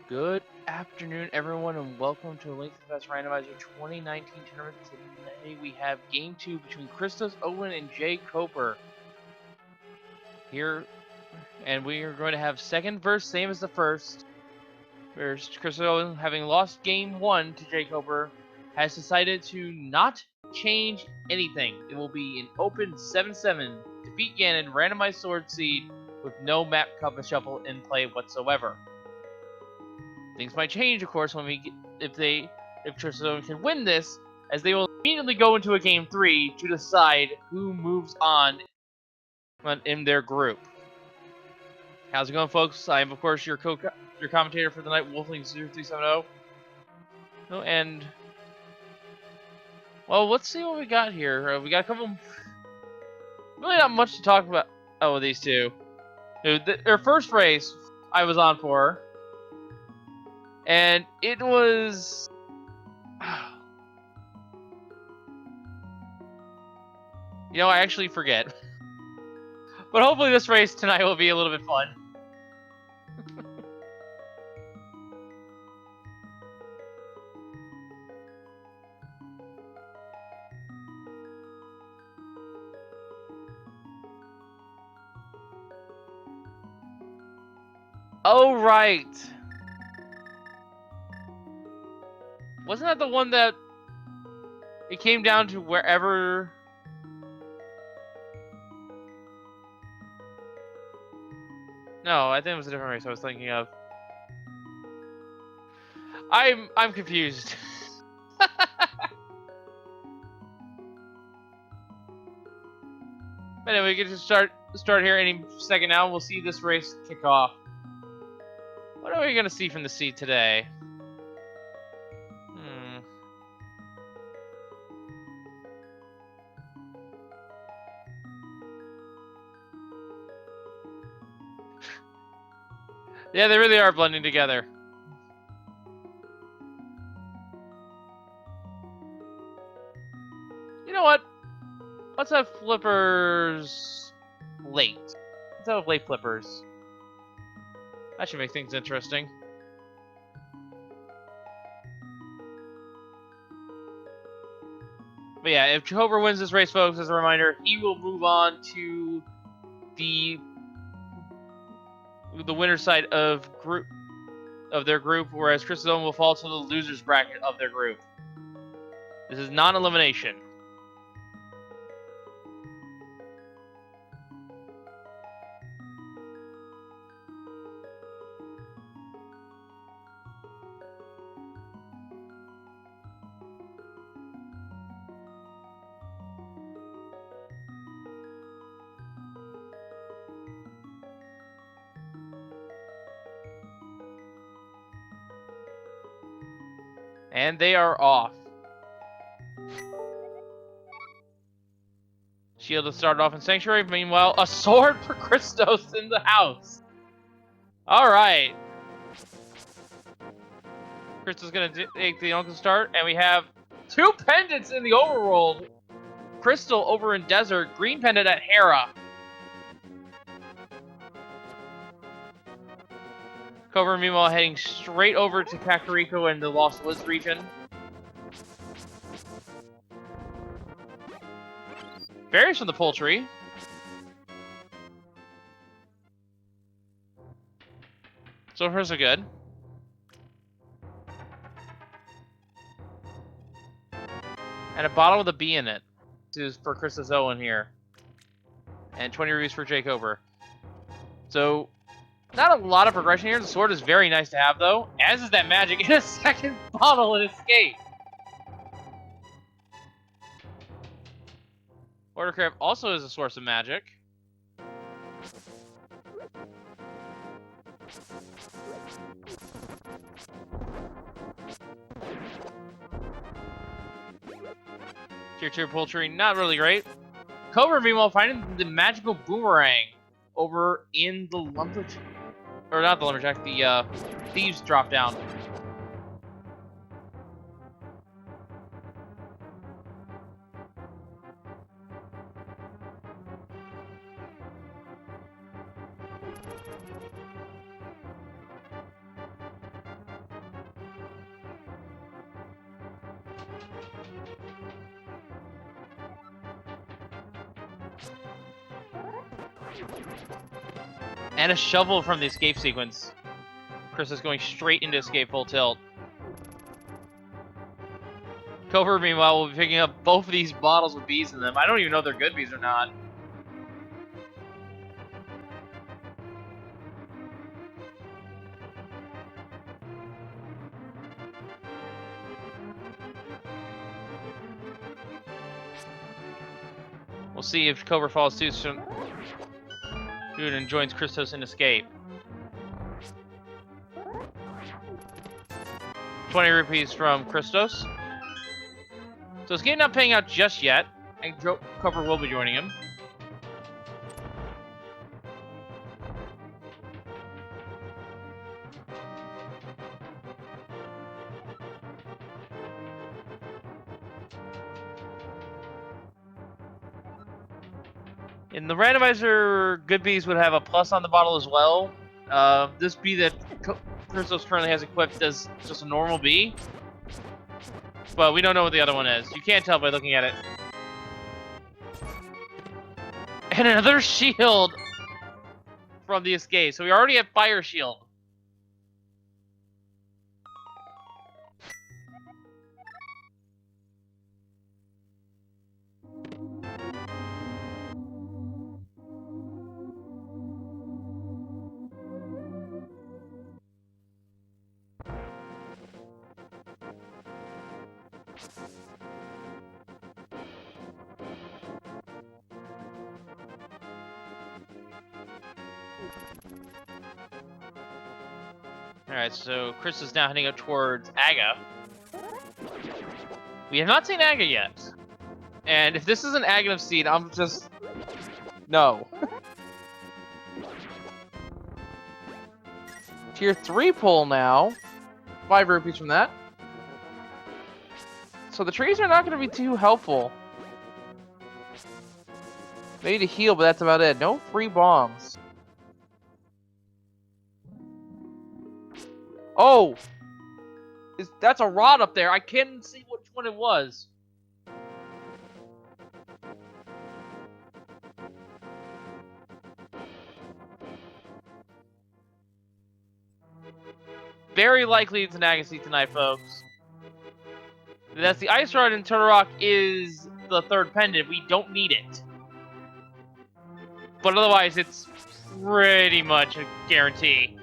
Good afternoon, everyone, and welcome to Link to the Past Randomizer 2019 tournament. Today we have Game 2 between ChristosOwen and jkoper here, and we are going to have second verse, same as the first. Whereas ChristosOwen, having lost Game 1 to jkoper, has decided to not change anything. It will be an open 7-7, defeat Ganon, randomized sword seed, with no map cup shuffle in play whatsoever. Things might change, of course, when if ChristosOwen can win this, as they will immediately go into a game 3 to decide who moves on in their group. How's it going, folks? I am, of course, your commentator for the night, Wolfling0370. And well, let's see what we got here. We got a couple. Really, not much to talk about. Oh, these two. Their first race I was on for. And it was... You know, I actually forget. But hopefully this race tonight will be a little bit fun. Oh, right. Wasn't that the one that it came down to wherever... No, I think it was a different race I was thinking of. I'm confused. Anyway, we get to start here any second now. We'll see this race kick off. What are we gonna see from the seed today? Yeah, they really are blending together. You know what? Let's have flippers late. Let's have late flippers. That should make things interesting. But yeah, if jkoper wins this race, folks, as a reminder, he will move on to the winner's side of their group, whereas ChristosOwen will fall to the loser's bracket of their group. This is non-elimination. And they are off. Shield has started off in Sanctuary. Meanwhile, a sword for Christos in the house. Alright. Christos is going to take the Uncle start. And we have two pendants in the overworld. Crystal over in Desert. Green pendant at Hera. jkoper, meanwhile, heading straight over to Kakariko in the Lost Woods region. Berries from the poultry. So far, so good. And a bottle with a bee in it. This is for ChristosOwen here. And 20 rupees for jkoper. So... not a lot of progression here. The sword is very nice to have, though. As is that magic in a second bottle and escape. Order Crab also is a source of magic. Tier 2 poultry, not really great. jkoper, meanwhile, finding the magical boomerang over in the lumberjack. Or not the lumberjack, the thieves drop down. And a shovel from the escape sequence. Chris is going straight into escape full tilt. Koper, meanwhile, will be picking up both of these bottles with bees in them. I don't even know if they're good bees or not. We'll see if Koper follows suit soon and joins Christos in escape. 20 rupees from Christos. So his game not paying out just yet, and Koper will be joining him. In the randomizer, good bees would have a plus on the bottle as well. This bee that Christos currently has equipped is just a normal bee. But we don't know what the other one is. You can't tell by looking at it. And another shield from the escape. So we already have fire shield. Alright, so Chris is now heading up towards Aga. We have not seen Aga yet. And if this is an Agahnim seed, I'm just... No. Tier 3 pull now. 5 rupees from that. So the trees are not going to be too helpful. Maybe to heal, but that's about it. No free bombs. Oh! That's a rod up there. I can't see which one it was. Very likely it's an Agassi tonight, folks. That's the Ice Rod, and Turtle Rock is the third pendant. We don't need it. But otherwise, it's pretty much a guarantee.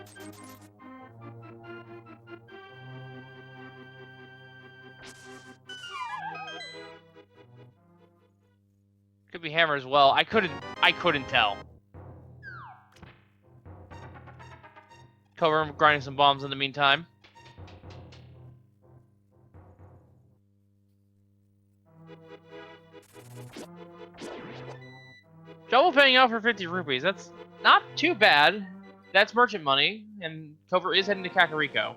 Could be hammer as well. I couldn't tell. Koper grinding some bombs in the meantime. Double paying out for 50 rupees. That's not too bad. That's merchant money, and Koper is heading to Kakariko.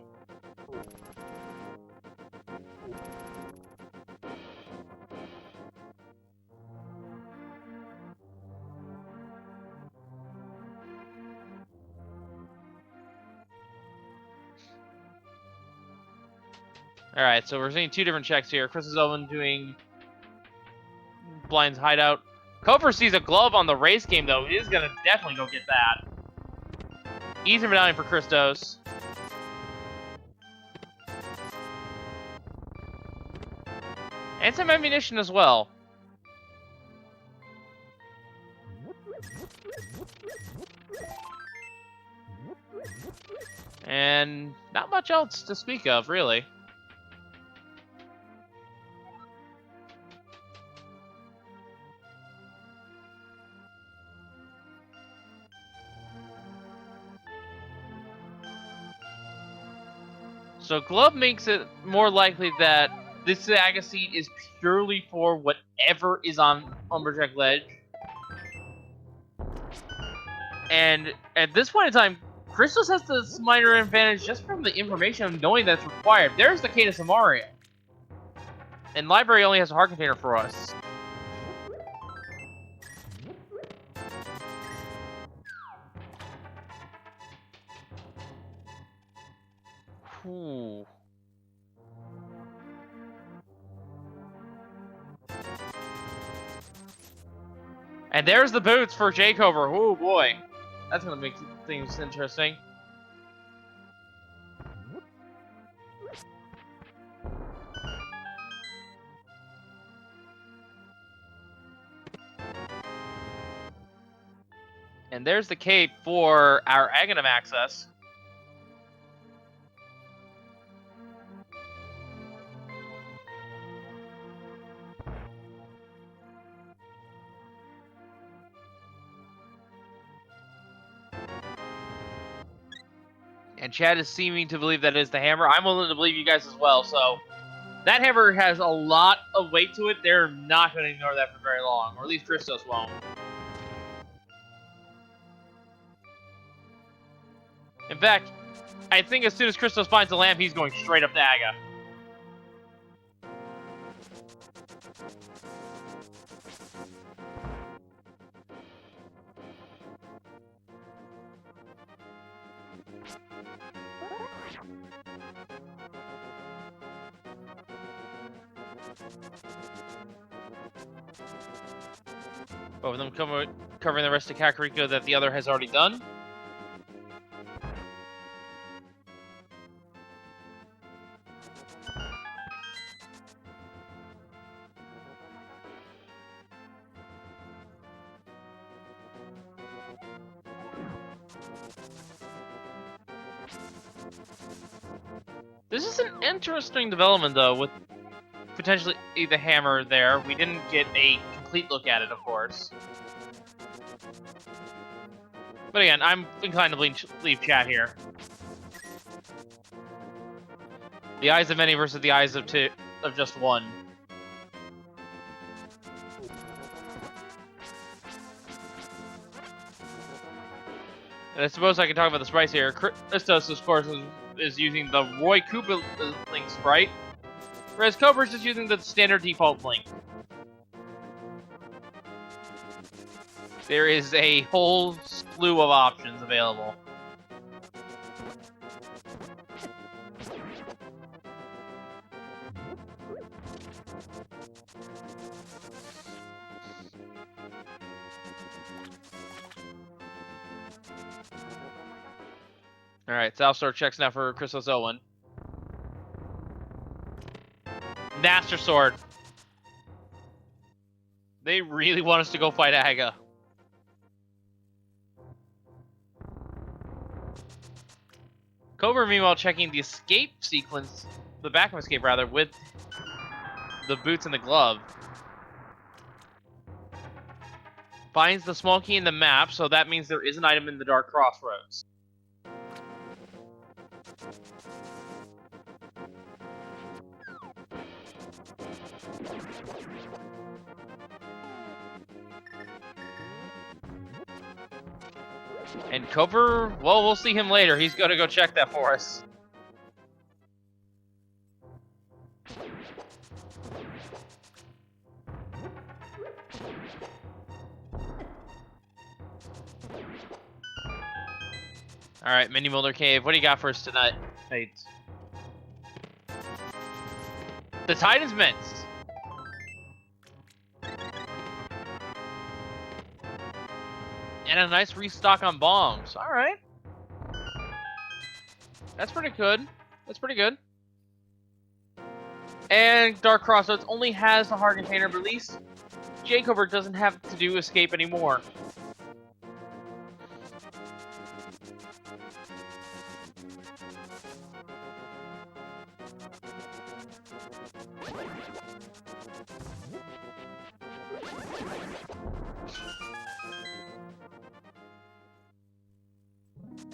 Alright, so we're seeing two different checks here. ChristosOwen doing Blind's hideout. Koper sees a glove on the race game, though. He is going to definitely go get that. Easy medallion for Christos. And some ammunition as well. And not much else to speak of, really. So Glove makes it more likely that this Saga Seed is purely for whatever is on Umberjack Ledge. And at this point in time, Christos has the minor advantage just from the information of knowing that's required. There's the Kata Samaria. And Library only has a heart container for us. Ooh. And there's the boots for jkoper. Oh boy. That's gonna make things interesting. And there's the cape for our Agahnim access. And Chad is seeming to believe that it is the hammer. I'm willing to believe you guys as well, so... That hammer has a lot of weight to it. They're not going to ignore that for very long, or at least Christos won't. In fact, I think as soon as Christos finds the lamp, he's going straight up to Aga. Both of them covering the rest of Kakariko that the other has already done. This is an interesting development, though, with potentially the hammer there. We didn't get a complete look at it, of course. But again, I'm inclined to leave chat here. The eyes of many versus the eyes of just one. And I suppose I can talk about the sprites here. Christos, of course, is using the Roy Koopa Link sprite, whereas Koper's just using the standard default Link. There is a whole slew of options available. Alright, South Star checks now for ChristosOwen. Master Sword. They really want us to go fight Aga. Koper, meanwhile, checking the escape sequence, the back of escape rather, with the boots and the glove. Finds the small key in the map, so that means there is an item in the Dark Crossroads. And Koper, well, we'll see him later. He's going to go check that for us. Alright, Mini Mulder Cave. What do you got for us tonight? Hey. The Titan's Mints. And a nice restock on bombs. Alright. That's pretty good. That's pretty good. And Dark Crossroads only has the hard container, but at least jkoper doesn't have to do escape anymore.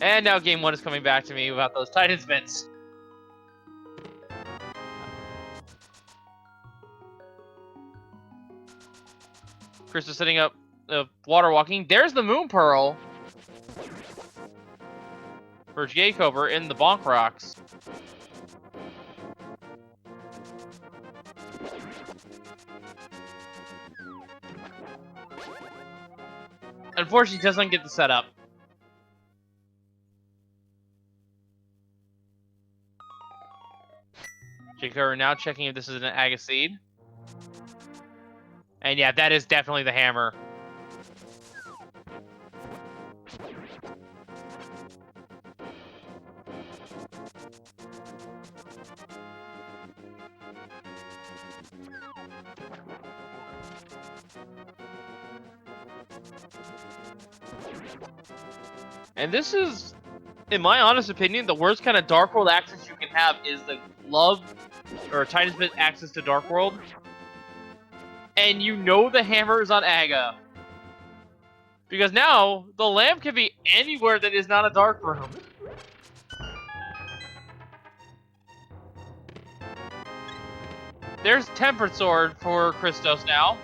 And now game 1 is coming back to me about those Titan's Mints. Chris is setting up the water walking. There's the Moon Pearl for jkoper in the Bonk Rocks. Unfortunately, he doesn't get the setup. jkoper now checking if this is an Aga Seed. And yeah, that is definitely the hammer. And this is, in my honest opinion, the worst kind of Dark World access you can have is the glove or tiniest bit access to Dark World. And you know the hammer is on Aga. Because now, the lamp can be anywhere that is not a dark room. There's Tempered Sword for Christos now.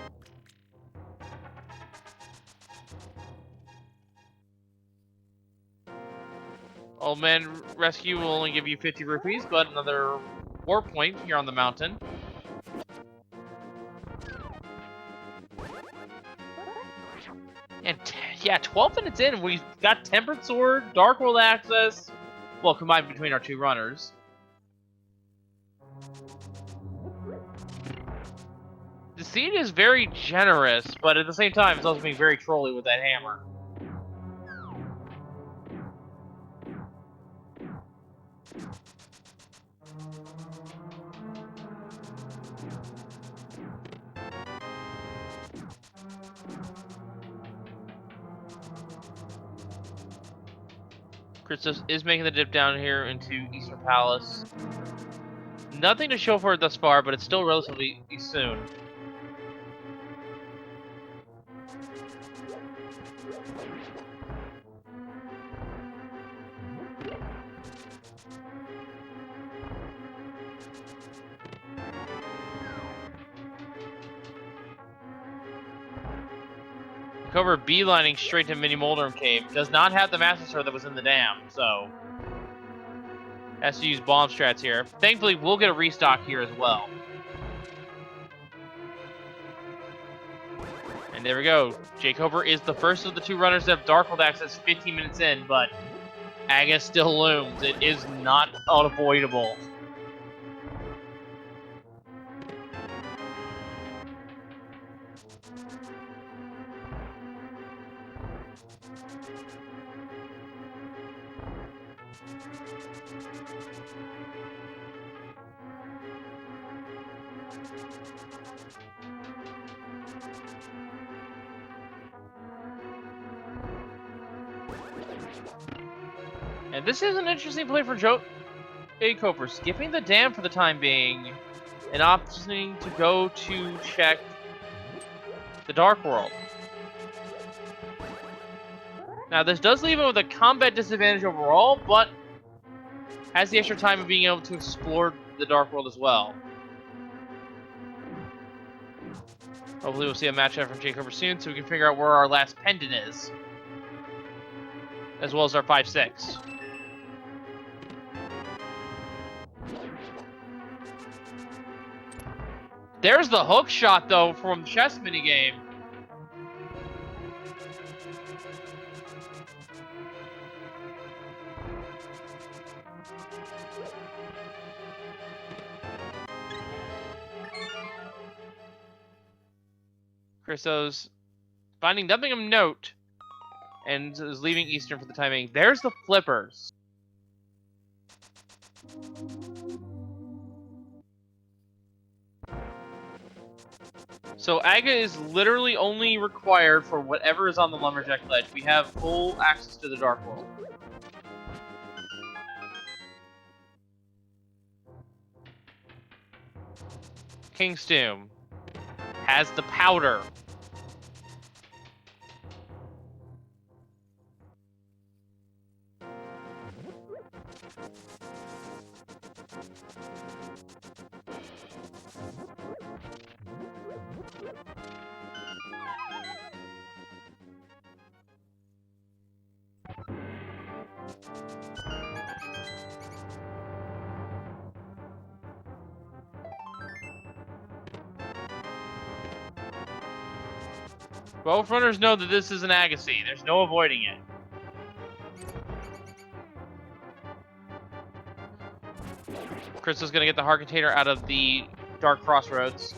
Old Man Rescue will only give you 50 rupees, but another war point here on the mountain. And yeah, 12 minutes in, we've got Tempered Sword, Dark World access, well, combined between our two runners. The seed is very generous, but at the same time, it's also being very trolly with that hammer. Christos is making the dip down here into Eastern Palace. Nothing to show for it thus far, but it's still relatively soon. Cover beelining straight to Mini Moldrum Cave. Does not have the Master Sword that was in the dam, so has to use bomb strats here. Thankfully, we'll get a restock here as well. And there we go. jkoper is the first of the two runners that have Dark World access 15 minutes in, but Aga still looms. It is not unavoidable. And this is an interesting play for jkoper, skipping the dam for the time being, and opting to go to check the Dark World. Now, this does leave him with a combat disadvantage overall, but has the extra time of being able to explore the Dark World as well. Hopefully we'll see a matchup from jkoper soon, so we can figure out where our last pendant is, as well as our 5-6. There's the hook shot, though, from the chess minigame. Christos finding nothing of note and is leaving Eastern for the time being. There's the flippers. So Aga is literally only required for whatever is on the Lumberjack ledge. We have full access to the Dark World. King's Doom has the powder. Both runners know that this is an Agassi. There's no avoiding it. Chris is going to get the heart container out of the Dark Crossroads.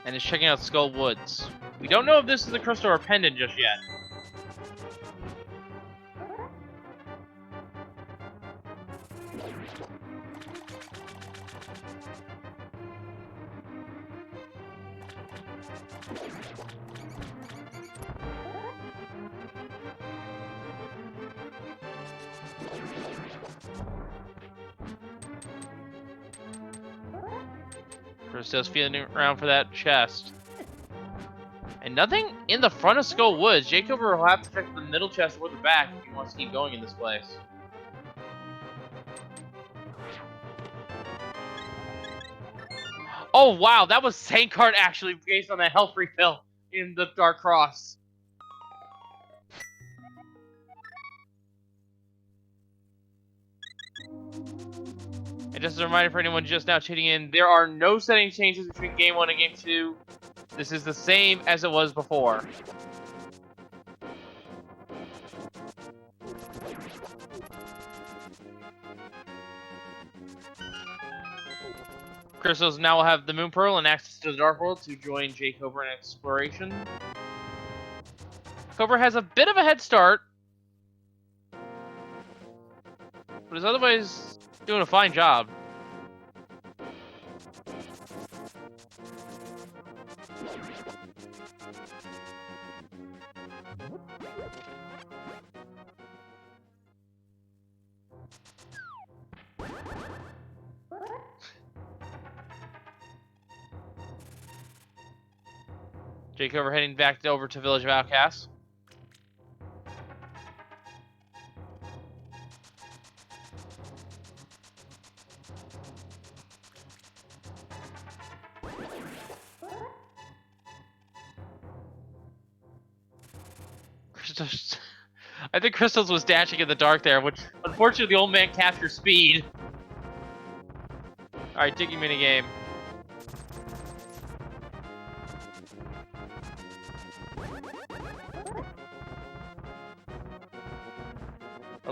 And is checking out Skull Woods. We don't know if this is a crystal or pendant just yet. Christos feeling around for that chest. And nothing in the front of Skull Woods. jkoper will have to check the middle chest or the back if he wants to keep going in this place. Oh wow, that was Sankart actually based on that health refill in the Dark Cross. And just a reminder for anyone just now tuning in, there are no setting changes between Game 1 and Game 2. This is the same as it was before. Crystals now will have the Moon Pearl and access to the Dark World to join jkoper in exploration. Cobra has a bit of a head start, but is otherwise doing a fine job. jkoper heading back over to Village of Outcasts. I think Crystals was dashing in the dark there, which unfortunately the old man captured speed. Alright, digging minigame.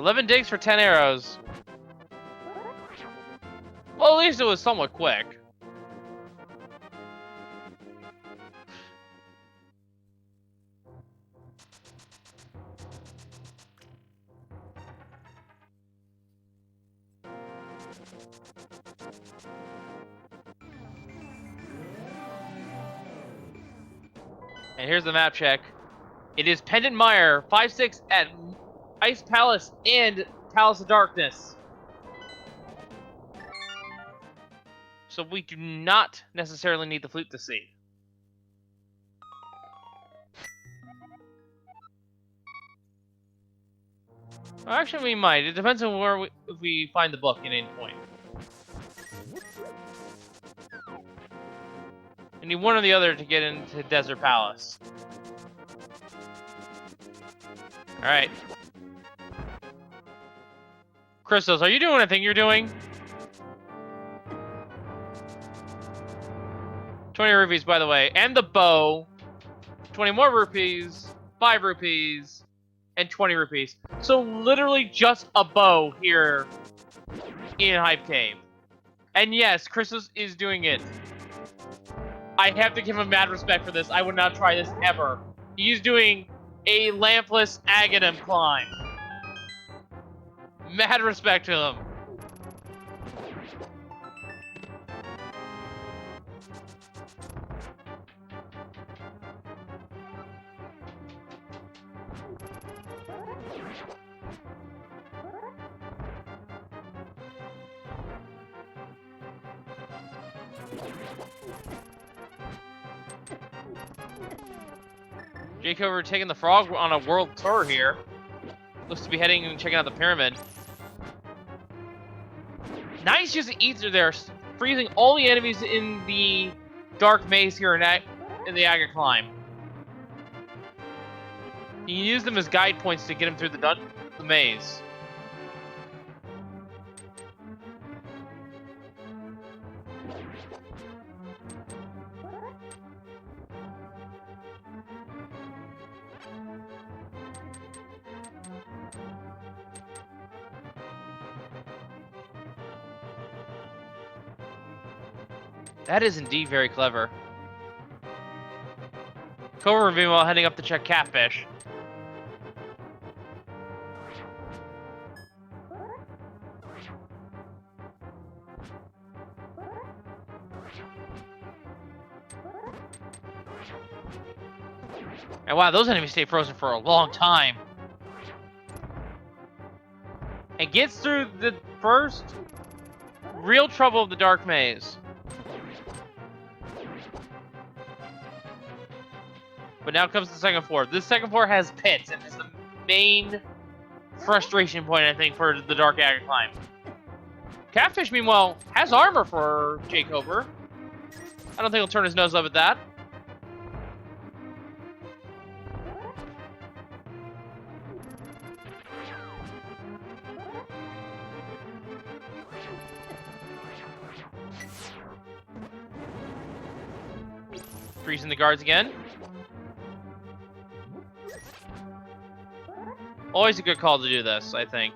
$11 digs for 10 arrows. Well, at least it was somewhat quick. And here's the map check. It is Pendant Mire, 5-6 at Ice Palace and Palace of Darkness. So we do not necessarily need the flute to see. Well, actually, we might. It depends on where if we find the book at any point. We need one or the other to get into Desert Palace. Alright. Crystals, are you doing anything you're doing? 20 rupees, by the way. And the bow. 20 more rupees. 5 rupees. And 20 rupees. So literally just a bow here in Hype Cave. And yes, Crystals is doing it. I have to give him mad respect for this. I would not try this ever. He's doing a lampless Agahnim climb. Mad respect to him. jkoper taking the frog on a world tour here. Looks to be heading and checking out the pyramid. Nice use of ether there, freezing all the enemies in the dark maze here in the Aga climb. You can use them as guide points to get him through the maze. That is indeed very clever. Cobra meanwhile heading up to check Catfish. And wow, those enemies stay frozen for a long time. And gets through the first real trouble of the Dark Maze. But now comes the second floor. This second floor has pits, and is the main frustration point, I think, for the Dark Agahnim. Catfish, meanwhile, has armor for jkoper. I don't think he'll turn his nose up at that. Freezing the guards again. Always a good call to do this, I think.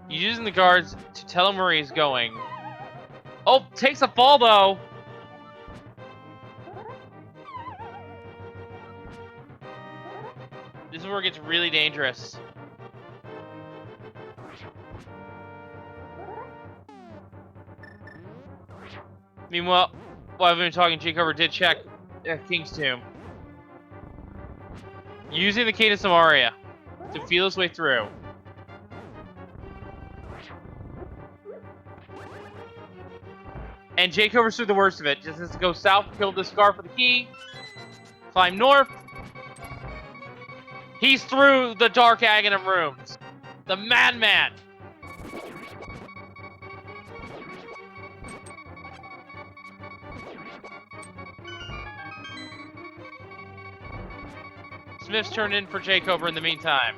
He's using the guards to tell him where he's going. Oh, takes a fall though. This is where it gets really dangerous. Meanwhile, while I've been talking, jkoper did check King's Tomb. Using the Cadence of Aria to feel his way through. And jkoper's through the worst of it. Just has to go south, kill this guard for the key. Climb north. He's through the Dark Agahnim rooms. The madman. Smith's turned in for jkoper in the meantime.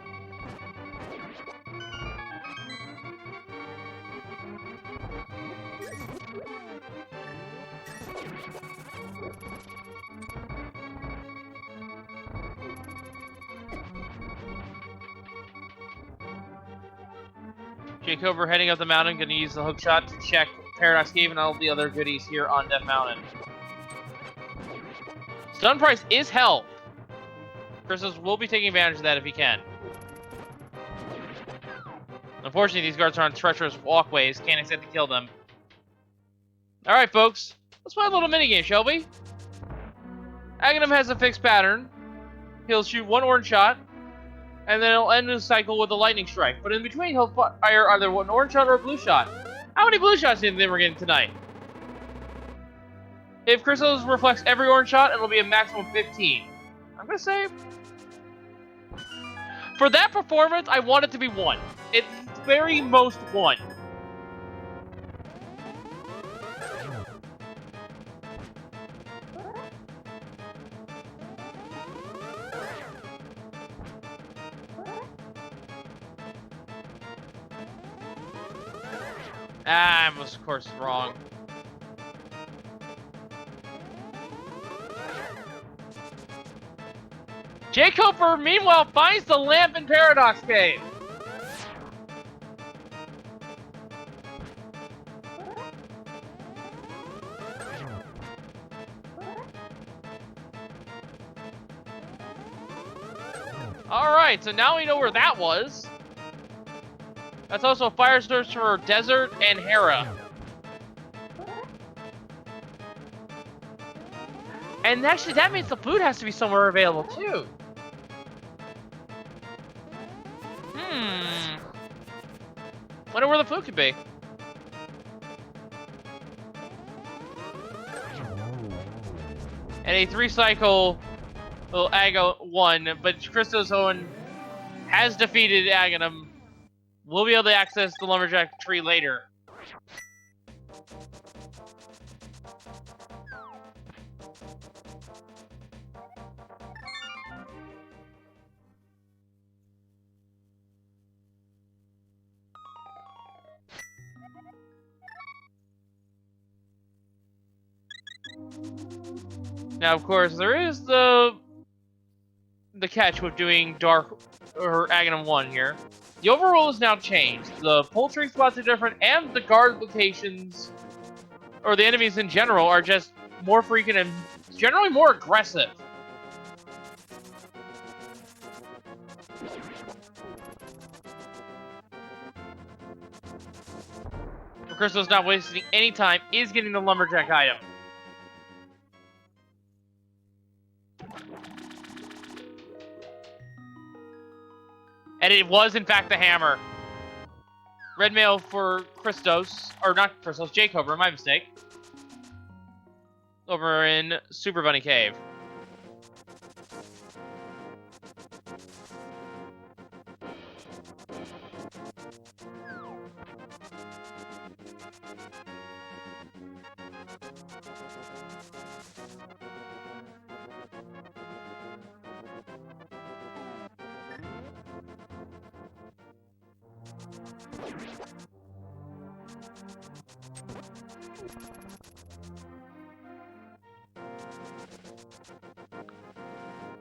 jkoper heading up the mountain, gonna use the hook shot to check Paradox Cave and all the other goodies here on Death Mountain. Stun price is held. Christos will be taking advantage of that if he can. Unfortunately, these guards are on treacherous walkways. Can't expect to kill them. Alright, folks. Let's play a little minigame, shall we? Agahnim has a fixed pattern. He'll shoot one orange shot, and then he'll end his cycle with a lightning strike. But in between, he'll fire either an orange shot or a blue shot. How many blue shots do you think we're getting tonight? If Christos reflects every orange shot, it'll be a maximum of 15. I'm gonna say... For that performance, I want it to be 1. It's very most 1. Ah, I was, of course, wrong. jkoper, meanwhile, finds the lamp in Paradox Cave. Alright, so now we know where that was. That's also a fire source for Desert and Hera. And actually, that means the food has to be somewhere available, too. Wonder where the food could be. And a 3-cycle little Aga won, but ChristosOwen has defeated Agahnim. We'll be able to access the lumberjack tree later. Now, of course, there is the catch with doing Dark or Agahnim 1 here. The overall is now changed. The poultry spots are different, and the guard locations, or the enemies in general, are just more frequent and generally more aggressive. Christos not wasting any time, is getting the lumberjack item. And it was, in fact, the hammer. Red mail for Christos, or not Christos, jkoper, my mistake. Over in Super Bunny Cave.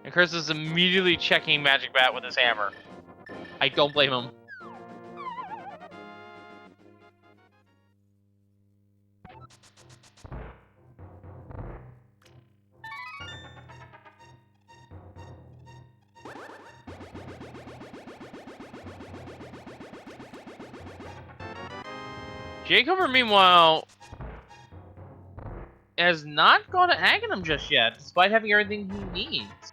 And Chris is immediately checking Magic Bat with his hammer. I don't blame him. jkoper, meanwhile, has not gone to Agahnim just yet, despite having everything he needs.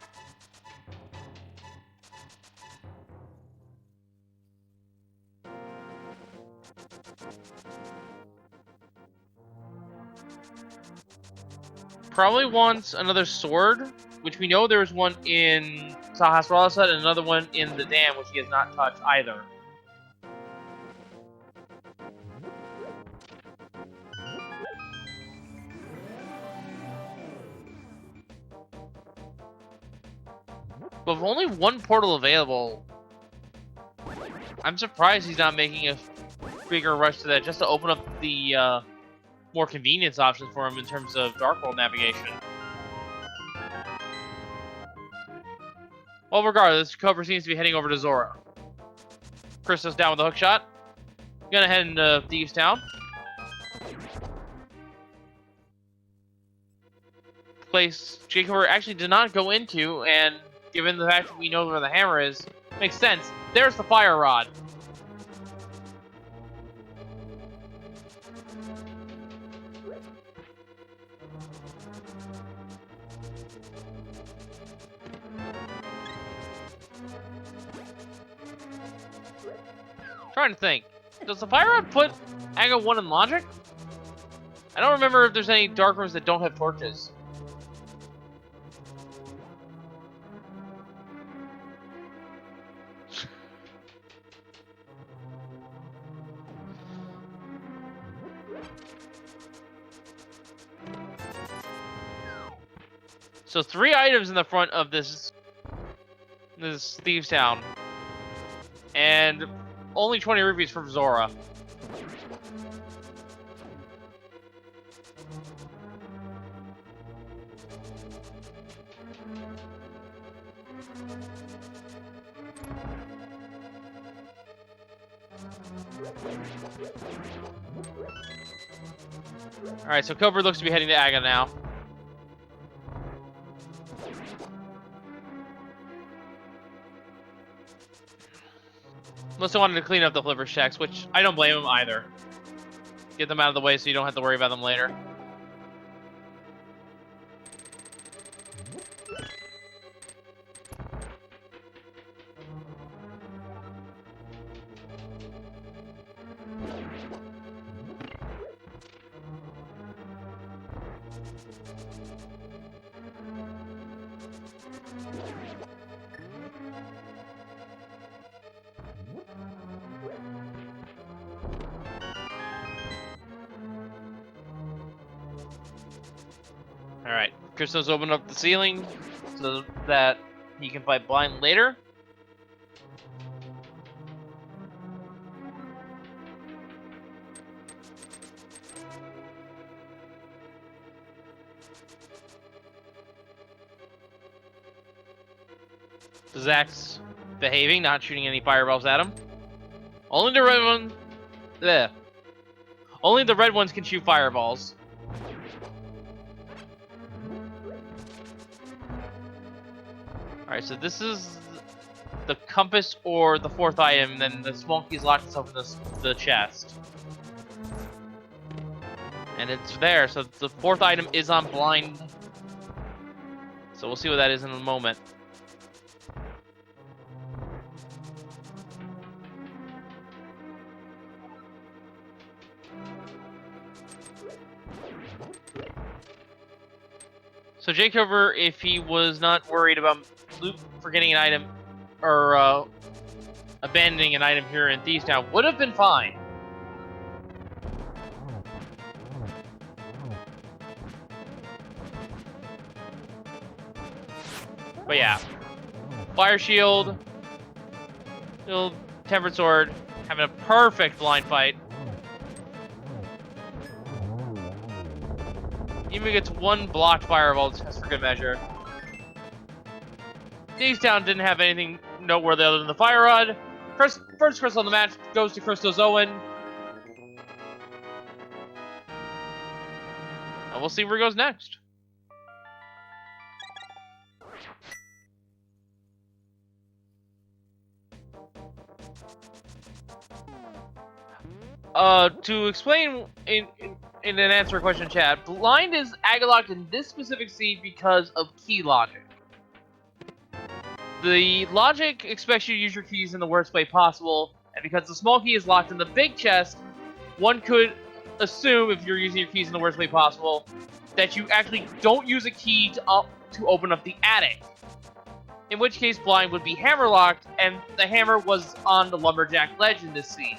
Probably wants another sword, which we know there was one in Sahasrara and another one in the dam, which he has not touched either. But with only one portal available, I'm surprised he's not making a bigger rush to that just to open up the more convenience options for him in terms of Dark World navigation. Well, regardless, jkoper seems to be heading over to Zora. Christos down with a hook shot. Gonna head into Thieves Town. Place jkoper actually did not go into, and given the fact that we know where the hammer is, makes sense. There's the fire rod. Trying to think. Does the fire rod put Aga 1 in logic? I don't remember if there's any dark rooms that don't have torches. So 3 items in the front of this Thieves Town. And only 20 rupees from Zora. Alright, so jkoper looks to be heading to Aga now. Unless they wanted to clean up the flipper checks, which I don't blame them either. Get them out of the way so you don't have to worry about them later. Alright, Christos opened up the ceiling so that he can fight blind later. Zach's behaving, not shooting any fireballs at him. Only the red one. Bleh. Only the red ones can shoot fireballs. Alright, so this is the compass or the 4th item, and then the small key's locked itself in the chest. And it's there, so the 4th item is on blind. So we'll see what that is in a moment. So jkoper, if he was not worried about forgetting an item or abandoning an item here in Thieves Town, would have been fine. But yeah, Fire Shield, little Tempered Sword, having a perfect blind fight. Even gets one blocked Fireball just for good measure. Town didn't have anything noteworthy other than the Fire Rod. First crystal in the match goes to ChristosOwen. And we'll see where he goes next. To explain in an answer a question in chat, blind is Agalocked in this specific seed because of key logic. The logic expects you to use your keys in the worst way possible, and because the small key is locked in the big chest, one could assume, if you're using your keys in the worst way possible, that you actually don't use a key to open up the attic. In which case, blind would be hammer locked, and the hammer was on the Lumberjack ledge in this scene,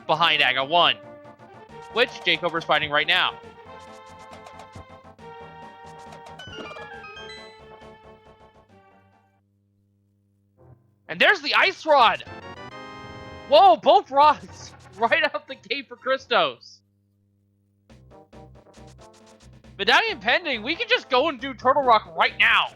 behind Aga 1, which jkoper is fighting right now. And there's the Ice Rod! Whoa, both rods! Right out the gate for Christos. Medallion pending, we can just go and do Turtle Rock right now.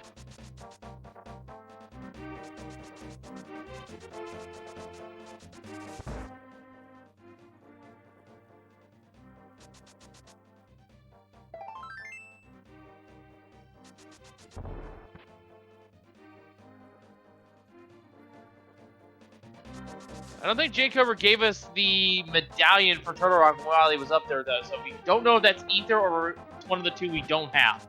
I don't think jkoper gave us the medallion for Turtle Rock while he was up there, though, so we don't know if that's Ether or it's one of the two we don't have.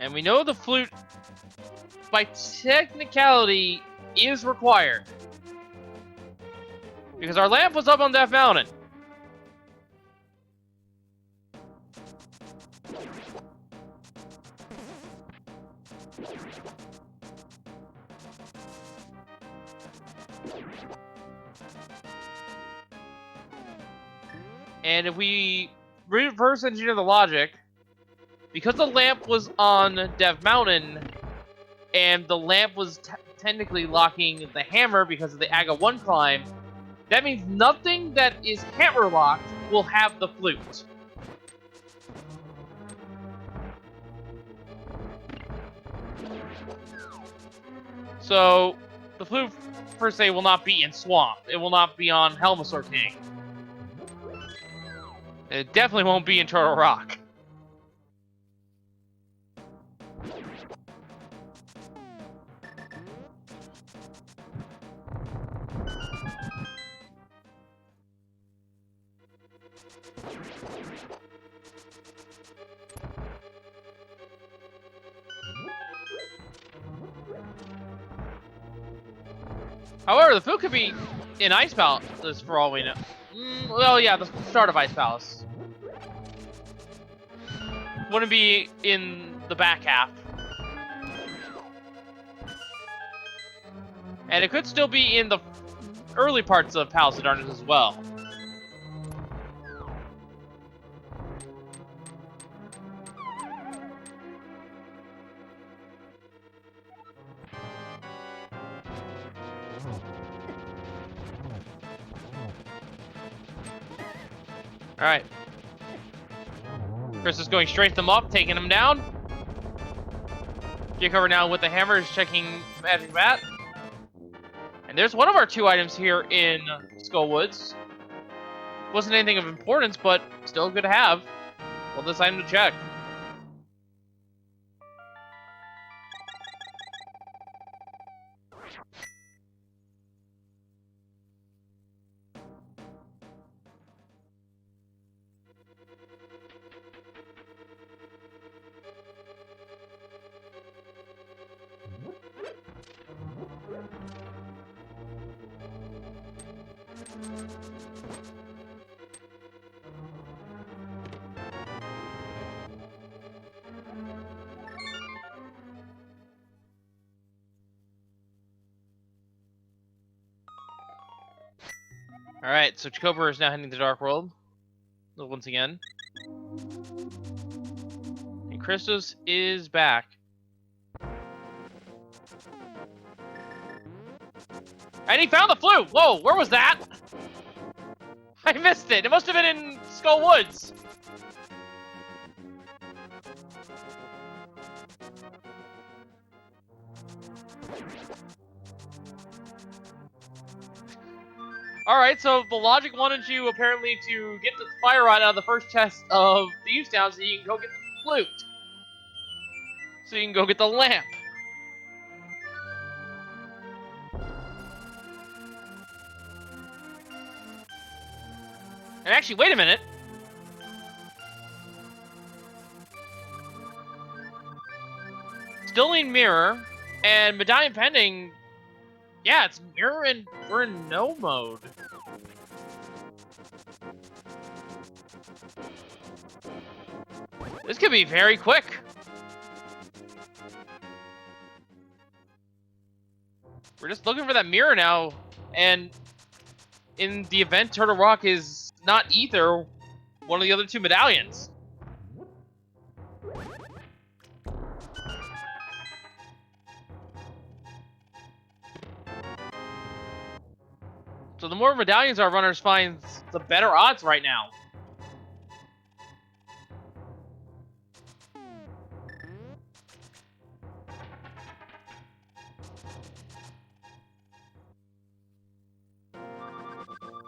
And we know the flute, by technicality, is required. Because our lamp was up on Death Mountain. And if we reverse engineer the logic, because the lamp was on Dev Mountain, and the lamp was technically locking the hammer because of the Aga 1 climb, that means nothing that is hammer locked will have the flute. So, the flute, per se, will not be in Swamp. It will not be on Helmasaur King. It definitely won't be in Turtle Rock. However, the food could be in Ice Palace for all we know. Well, yeah, the start of Ice Palace. Wouldn't be in the back half. And it could still be in the early parts of Palace of Darkness as well. Alright. Chris is going straight to them up, taking him down. jkoper now with the hammer is checking Magic Bat. And there's one of our two items here in Skullwoods. Wasn't anything of importance, but still good to have. Well, this item to check. Alright, so jkoper is now heading to the Dark World. Once again. And Christos is back. And he found the flute! Whoa, where was that? I missed it. It must have been in Skull Woods. Alright, so the logic wanted you apparently to get the fire rod out of the first chest of Thieves Town so you can go get the flute. So you can go get the lamp. And actually, wait a minute. Still need mirror, and medallion pending. Yeah, it's mirror, and we're in no mode. This could be very quick. We're just looking for that mirror now, and in the event Turtle Rock is not either one of the other two medallions. So the more medallions our runners find, the better odds right now.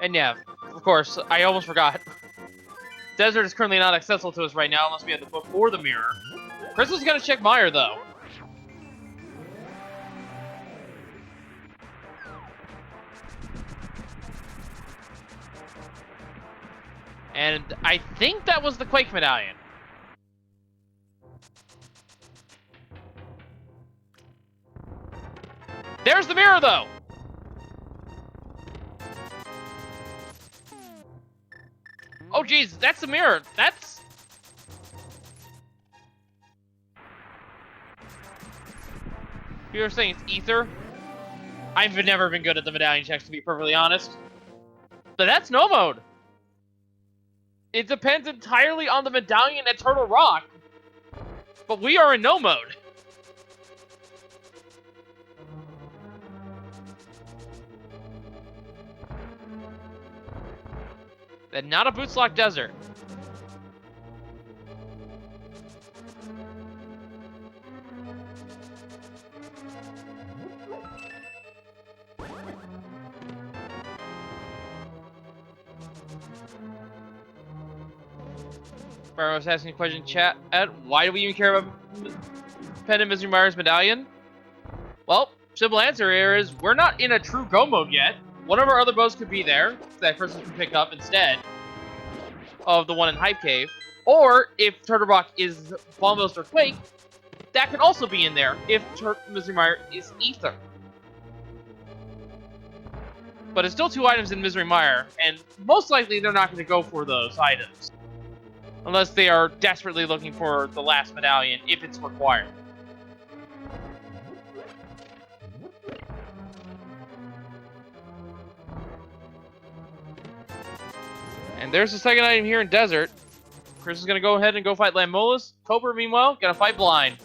And yeah, of course, I almost forgot. Desert is currently not accessible to us right now unless we have the book or the mirror. Chris is gonna check Meyer though. And I think that was the Quake medallion. There's the mirror though! Oh geez, that's the mirror. That's... You were saying it's ether? I've never been good at the medallion checks, to be perfectly honest. But that's no mode. It depends entirely on the medallion at Turtle Rock. But we are in no mode. And not a boots lock desert. Barrow was asking a question in chat at why do we even care about Pen and Misery Myers medallion? Well, simple answer here is we're not in a true go mode yet. One of our other bows could be there that person can pick up instead of the one in Hype Cave. Or if Turtle Rock is Bombos or Quake, that can also be in there if Misery Mire is Ether. But it's still two items in Misery Mire, and most likely they're not going to go for those items. Unless they are desperately looking for the last medallion, if it's required. And there's the second item here in Desert. Chris is going to go ahead and go fight Lammolas. jkoper, meanwhile, going to fight Blind.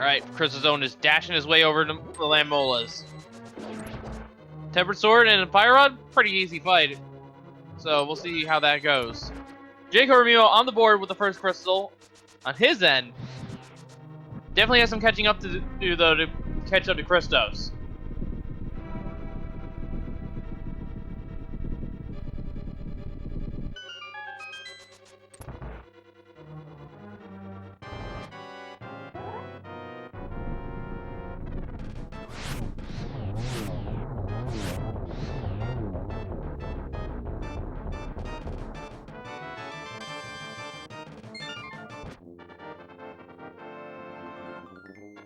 Alright, ChristosOwen is dashing his way over to the Lammolas. Tempered Sword and Fire Rod, pretty easy fight. So we'll see how that goes. jkoper on the board with the first crystal. On his end, definitely has some catching up to do though to catch up to Christos.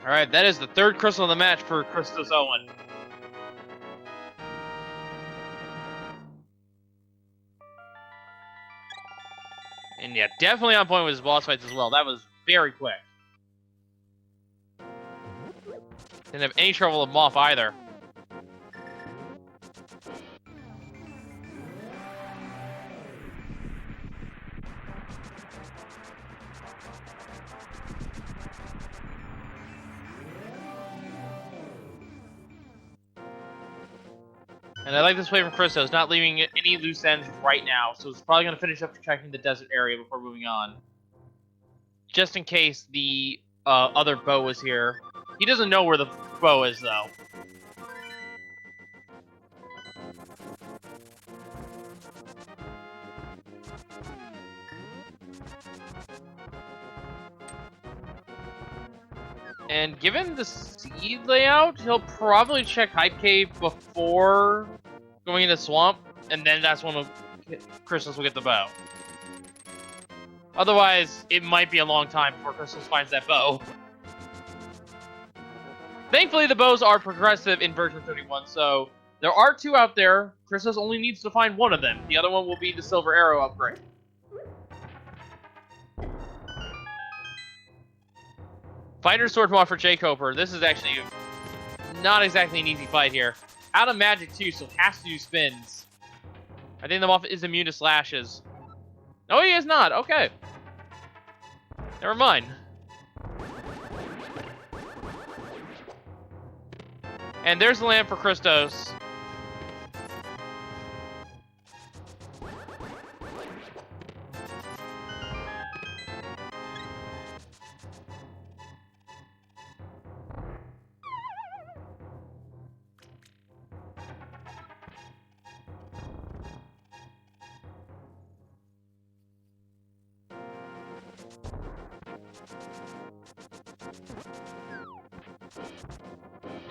Alright, that is the third crystal of the match for ChristosOwen. And yeah, definitely on point with his boss fights as well. That was very quick. Didn't have any trouble with Moth either. And I like this play from Christos, not leaving any loose ends right now, so it's probably going to finish up checking the desert area before moving on. Just in case the other bow is here. He doesn't know where the bow is, though. And given the seed layout, he'll probably check Hype Cave before going in the swamp, and then that's when Christos will get the bow. Otherwise, it might be a long time before Christos finds that bow. Thankfully, the bows are progressive in version 31, so there are 2 out there. Christos only needs to find one of them. The other one will be the Silver Arrow upgrade. Fighter Sword mod for jkoper. This is actually not exactly an easy fight here. Out of magic too, so has to do spins. I think the Moth is immune to slashes. No, he is not. Okay. Never mind. And there's the land for Christos.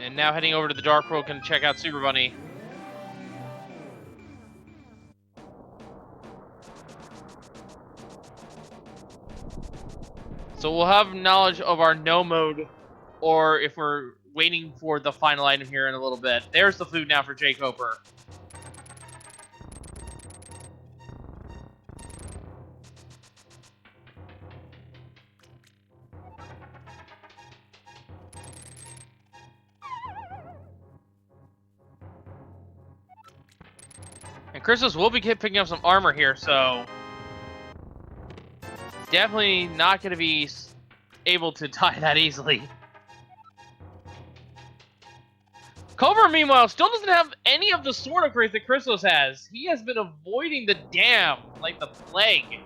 And now heading over to the Dark World, can check out Super Bunny. So we'll have knowledge of our no mode, or if we're waiting for the final item here in a little bit. There's the food now for jkoper. And Christos will be picking up some armor here, so definitely not going to be able to die that easily. Koper, meanwhile, still doesn't have any of the sword upgrades that Christos has. He has been avoiding the dam like the plague.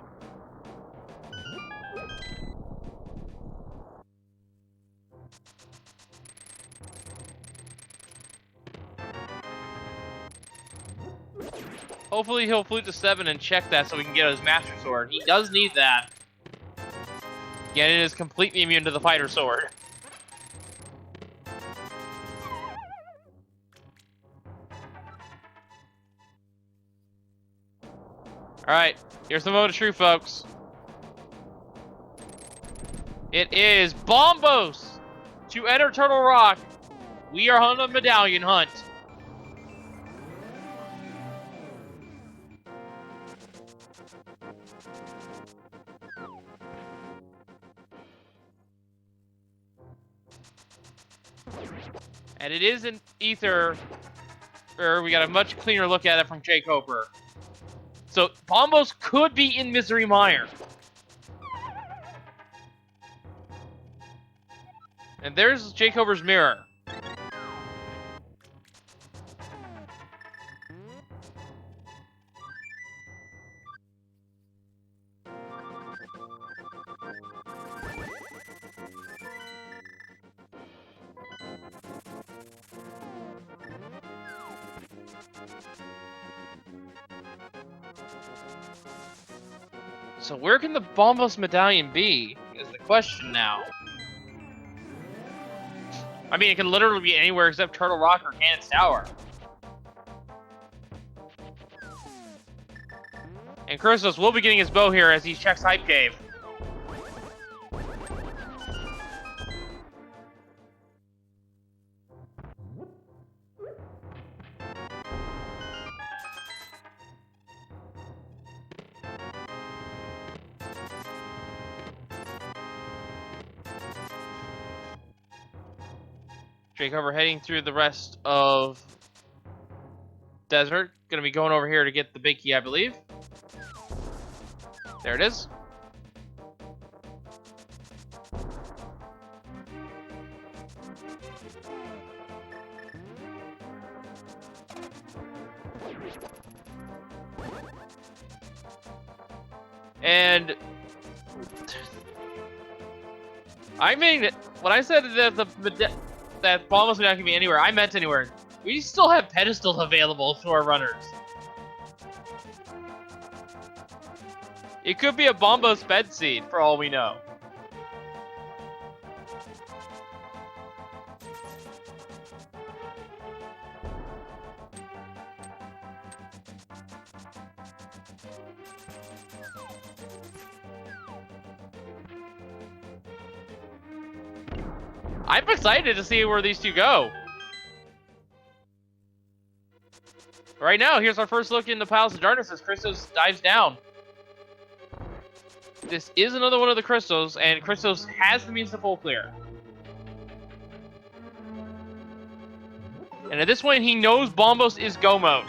Hopefully he'll flute to 7 and check that so we can get his Master Sword. He does need that. Again, it is completely immune to the Fighter Sword. Alright, here's the moment of truth, folks. It is Bombos to enter Turtle Rock. We are on a medallion hunt. And it is in Ether, or we got a much cleaner look at it from jkoper. So Bombos could be in Misery Mire. And there's jkoper's mirror. So where can the Bombos medallion be, is the question now. I mean, it can literally be anywhere except Turtle Rock or Cannon's Tower. And Christos will be getting his bow here as he checks Hype Cave. jkoper heading through the rest of desert. Gonna be going over here to get the big key, I believe. There it is. And I mean, when I said that Bombos would not be anywhere, I meant anywhere. We still have pedestals available to our runners. It could be a Bombos bed seed, for all we know. I'm excited to see where these two go. Right now, here's our first look in the Palace of Darkness as Christos dives down. This is another one of the crystals, and Christos has the means to full clear. And at this point, he knows Bombos is go mode.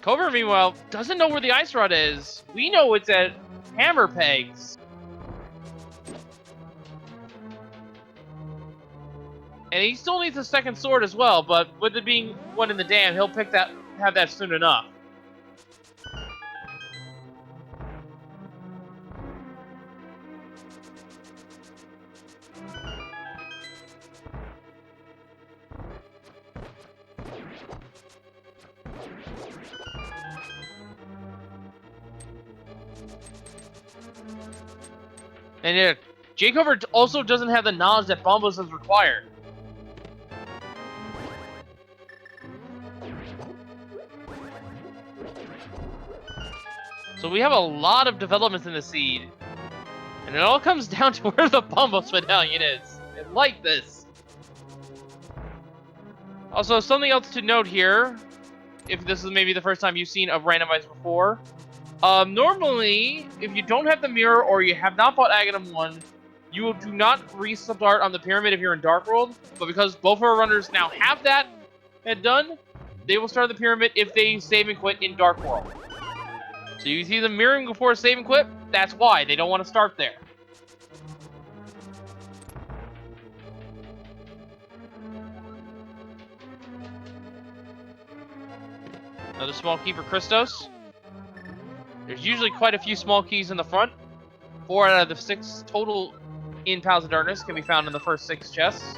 Koper, meanwhile, doesn't know where the ice rod is. We know it's at Hammer Pegs. And he still needs a second sword as well, but with it being one in the dam, he'll have that soon enough. And yeah, jkoper also doesn't have the knowledge that Bombos is required. So we have a lot of developments in the seed. And it all comes down to where the Bombos medallion is. I like this. Also, something else to note here, if this is maybe the first time you've seen a Randomizer before. Normally, if you don't have the mirror or you have not bought Agahnim 1, you do not restart on the pyramid if you're in Dark World. But because both of our runners now have that done, they will start the pyramid if they save and quit in Dark World. So you see them mirroring before save and quit, that's why. They don't want to start there. Another small key for Christos. There's usually quite a few small keys in the front. 4 out of the 6 total in Palace of Darkness can be found in the first 6 chests.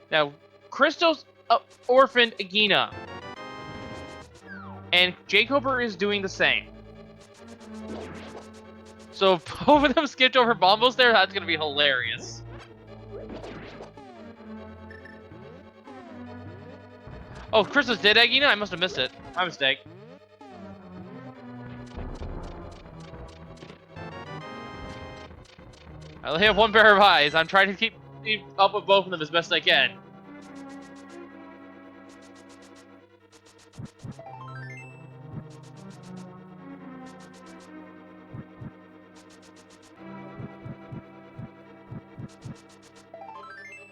Now, Christos orphaned Agahnim. And jkoper is doing the same. So if both of them skipped over Bombos there, that's going to be hilarious. Oh, Christos did Agahnim? I must have missed it. My mistake. I only have one pair of eyes. I'm trying to keep up with both of them as best I can.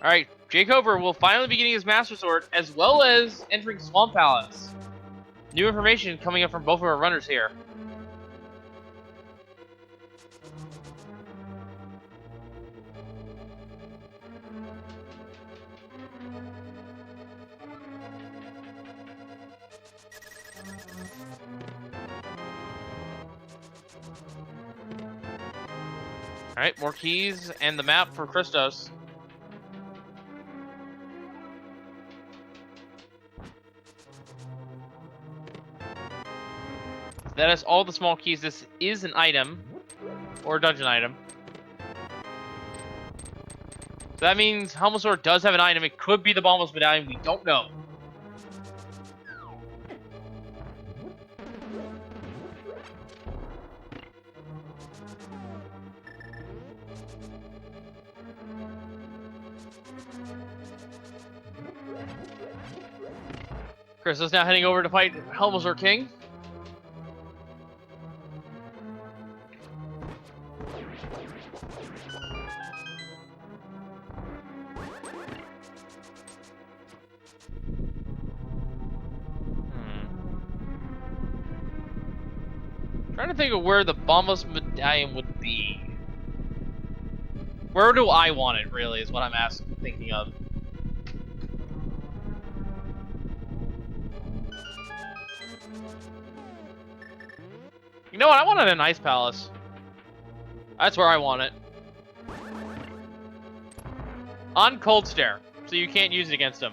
Alright, jkoper will finally be getting his Master Sword, as well as entering Swamp Palace. New information coming up from both of our runners here. Alright, more keys and the map for Christos. That is all the small keys. This is an item, or a dungeon item. So that means Helmasaur does have an item. It could be the Bombos medallion. We don't know. Christos now heading over to fight Helmslor King. Trying to think of where the Bombos Medallion would be. Where do I want it, really, is what I'm thinking of. You know what? I want it in Ice Palace. That's where I want it. On Cold Stare, so you can't use it against him.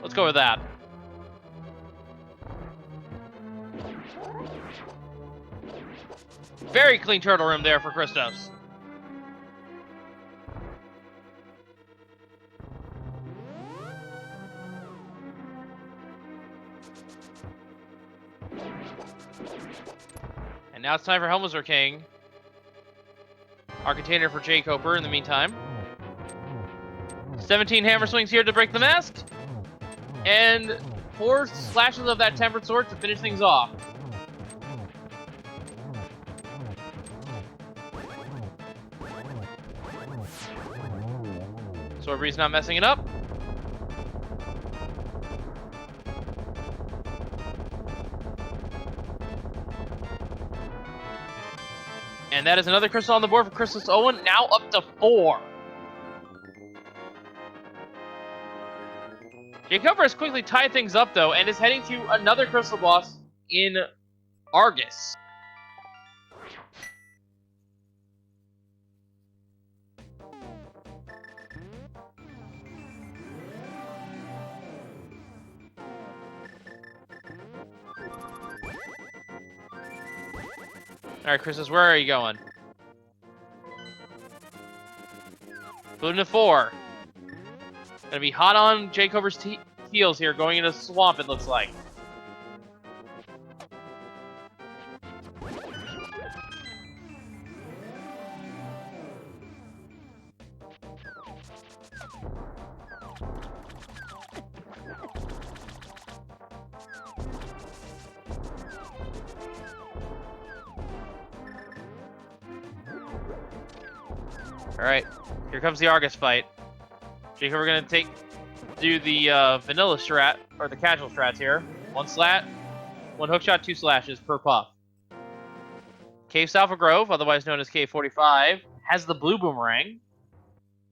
Let's go with that. Very clean turtle room there for Christos. And now it's time for Helmslor King. Our container for jkoper in the meantime. 17 hammer swings here to break the mask. And 4 slashes of that tempered sword to finish things off. Sword Breeze not messing it up. And that is another crystal on the board for ChristosOwen, now up to 4. jkoper has quickly tied things up, though, and is heading to another crystal boss in Argus. Alright, Christos, where are you going? Blue to 4. Gonna be hot on jkoper's heels here, going into swamp, it looks like. Alright, here comes the Argus fight. jkoper gonna do the vanilla strat, or the casual strats here. 1 slat, 1 hookshot, 2 slashes per puff. Cave Salva Grove, otherwise known as Cave 45, has the blue boomerang.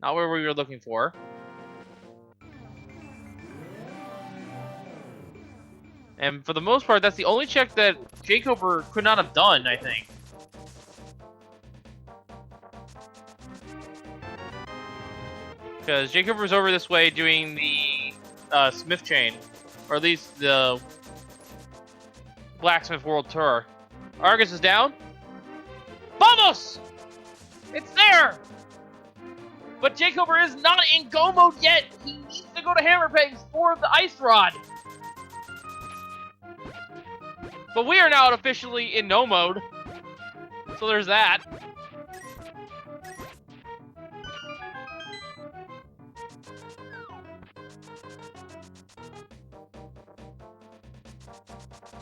Not where we were looking for. And for the most part, that's the only check that jkoper could not have done, I think. Because jkoper's over this way doing the Smith Chain, or at least the Blacksmith World Tour. Argus is down. Vamos! It's there! But jkoper is not in go mode yet. He needs to go to Hammer Pegs for the Ice Rod. But we are now officially in no mode. So there's that.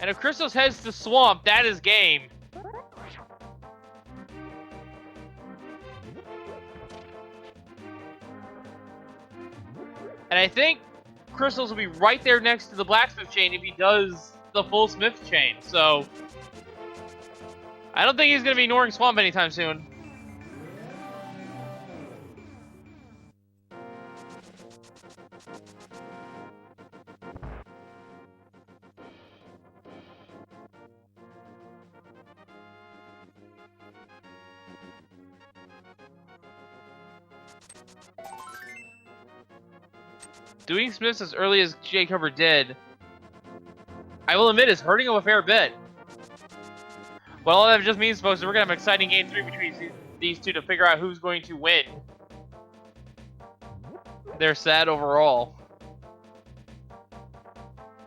And if Christos heads to Swamp, that is game. And I think Christos will be right there next to the Blacksmith Chain if he does the full Smith Chain. So I don't think he's going to be ignoring Swamp anytime soon. Doing Smiths as early as jkoper did, I will admit, is hurting him a fair bit. But all that just means, folks, is we're going to have an exciting Game 3 between these two to figure out who's going to win. They're sad overall.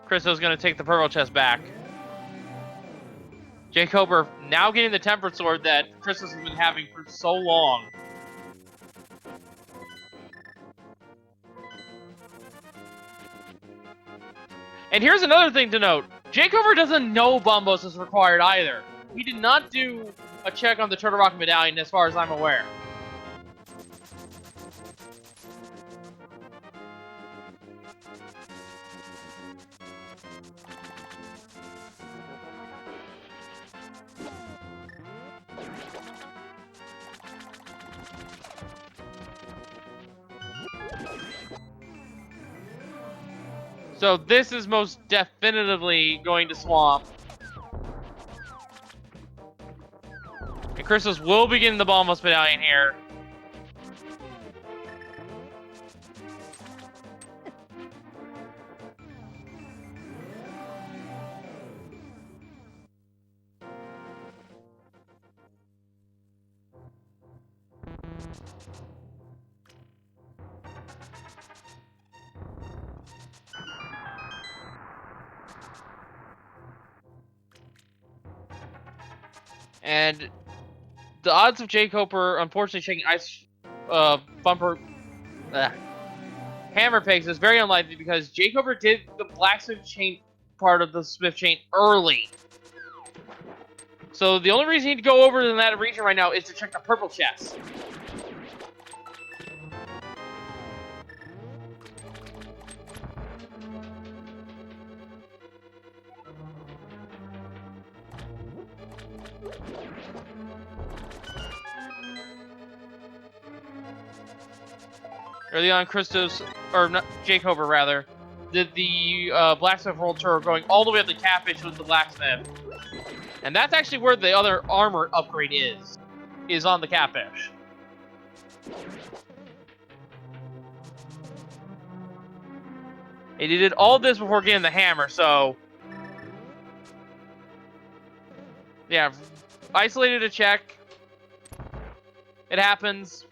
Christos going to take the purple chest back. jkoper now getting the tempered sword that Christos has been having for so long. And here's another thing to note. jkoper doesn't know Bombos is required either. He did not do a check on the Turtle Rock Medallion as far as I'm aware. So this is most definitively going to swamp. And Christos will begin the Bombos Medallion here. And the odds of jkoper unfortunately taking ice hammer pegs is very unlikely because jkoper did the blacksmith chain part of the smith chain early. So the only reason he'd go over in that region right now is to check the purple chest. Early on, Christos, or not, jkoper rather, did the blacksmith world tour going all the way up to Catfish with the blacksmith. And that's actually where the other armor upgrade is on the Catfish. And he did all this before getting the hammer, so... yeah, isolated a check. It happens,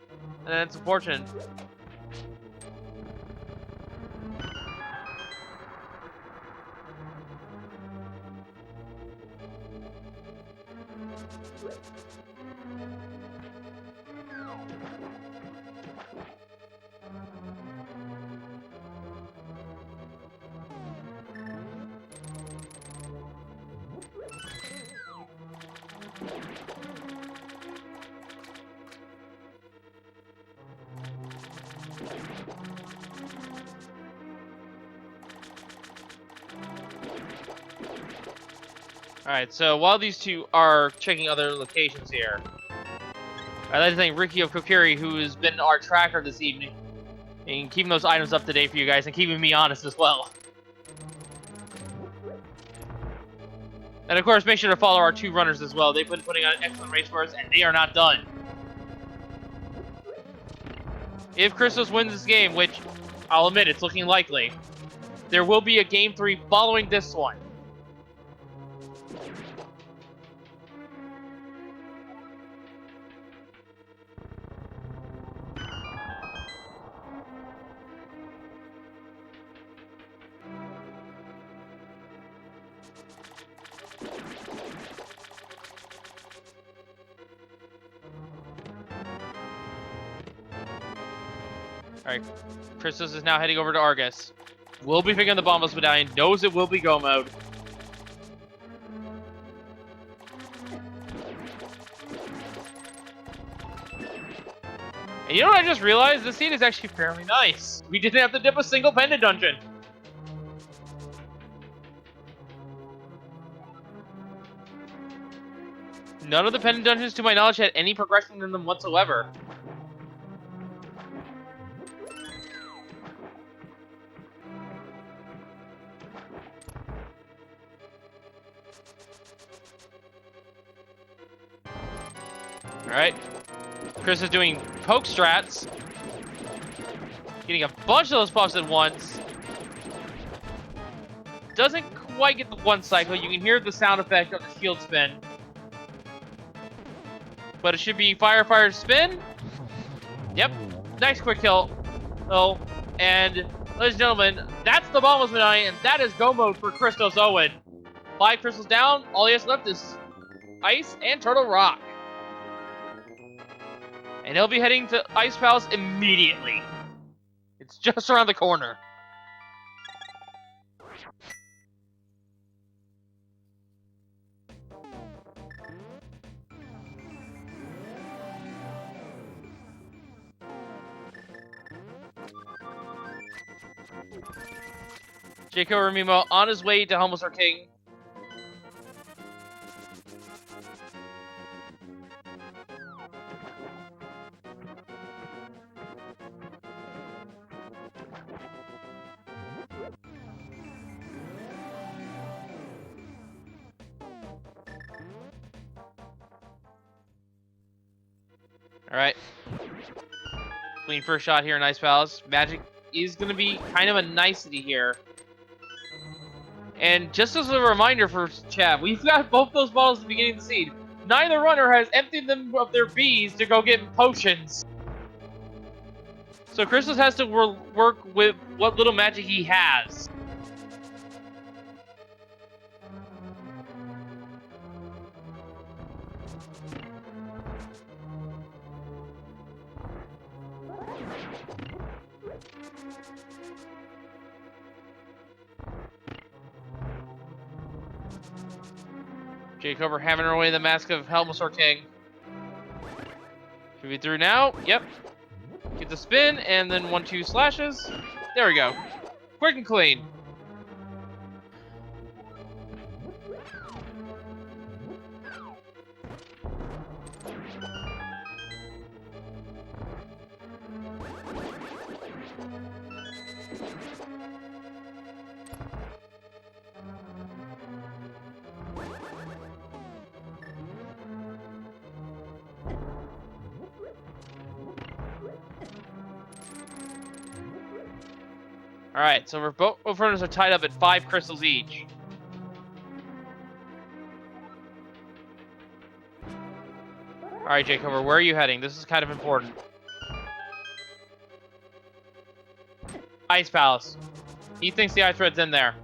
and it's unfortunate. Alright, so while these two are checking other locations here, I'd like to thank Ricky of Kokiri, who has been our tracker this evening, and keeping those items up to date for you guys, and keeping me honest as well. And of course, make sure to follow our two runners as well. They've been putting on an excellent race for us, and they are not done. If Christos wins this game, which I'll admit it's looking likely, there will be a Game 3 following this one. Alright, Christos is now heading over to Argus. Will be picking the Bombos Medallion, knows it will be go mode. And you know what I just realized? This scene is actually fairly nice. We didn't have to dip a single pendant dungeon. None of the pendant dungeons, to my knowledge, had any progression in them whatsoever. Alright. Chris is doing poke strats. Getting a bunch of those puffs at once. Doesn't quite get the one cycle. You can hear the sound effect of the shield spin. But it should be fire, fire, spin. Yep. Nice quick kill. Oh, and ladies and gentlemen, that's the Bombos Medallion, and that is go mode for ChristosOwen. 5 crystals down. All he has left is Ice and Turtle Rock. And he'll be heading to Ice Palace immediately. It's just around the corner. jkoper, meanwhile, on his way to Helmholtz King. Alright. Clean first shot here in Ice Palace. Magic is going to be kind of a nicety here. And just as a reminder for Chav, we've got both those bottles at the beginning of the seed. Neither runner has emptied them of their bees to go get potions. So Christos has to work with what little magic he has. jkoper hammering away the mask of Helmholtz King. Should be through now. Yep. Get the spin, and then 1-2 slashes. There we go. Quick and clean. Alright, so both runners are tied up at 5 crystals each. Alright, jkoper, where are you heading? This is kind of important. Ice Palace. He thinks the ice thread's in there.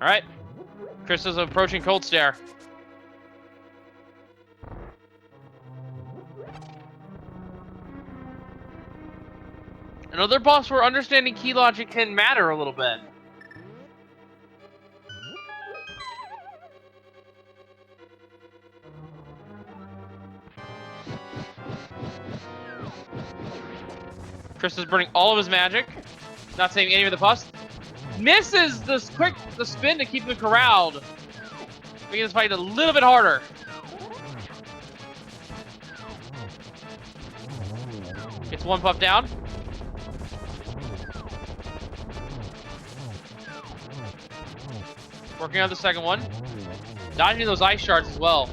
Alright. Christos approaching Cold Stare. Another boss where understanding key logic can matter a little bit. Christos burning all of his magic. Not saving any of the pus. Misses the spin to keep him corralled. Making this fight a little bit harder. Gets one puff down. Working on the second one. Dodging those ice shards as well.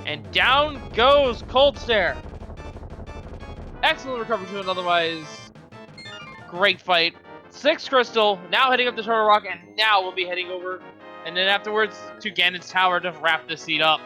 And down goes Cold Stare. Excellent recovery to an otherwise great fight. 6 crystal, now heading up to Turtle Rock, and now we'll be heading over, and then afterwards to Ganon's Tower to wrap this seed up.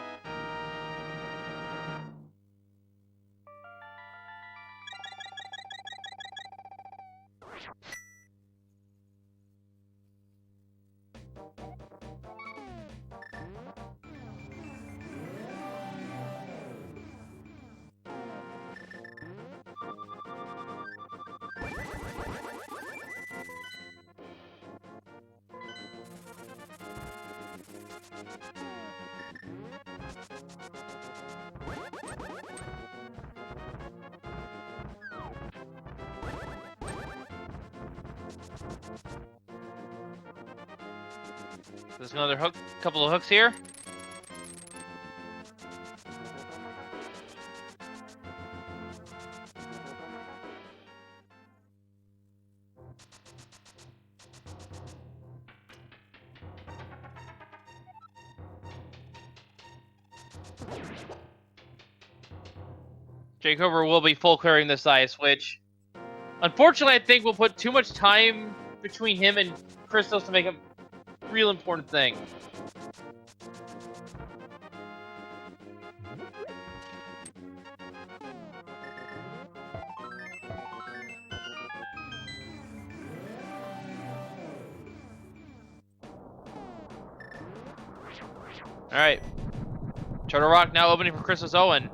There's another hook, couple of hooks here. jkoper will be full clearing this ice, which unfortunately I think will put too much time between him and Christos to make a real important thing. Alright. Turtle Rock now opening for ChristosOwen.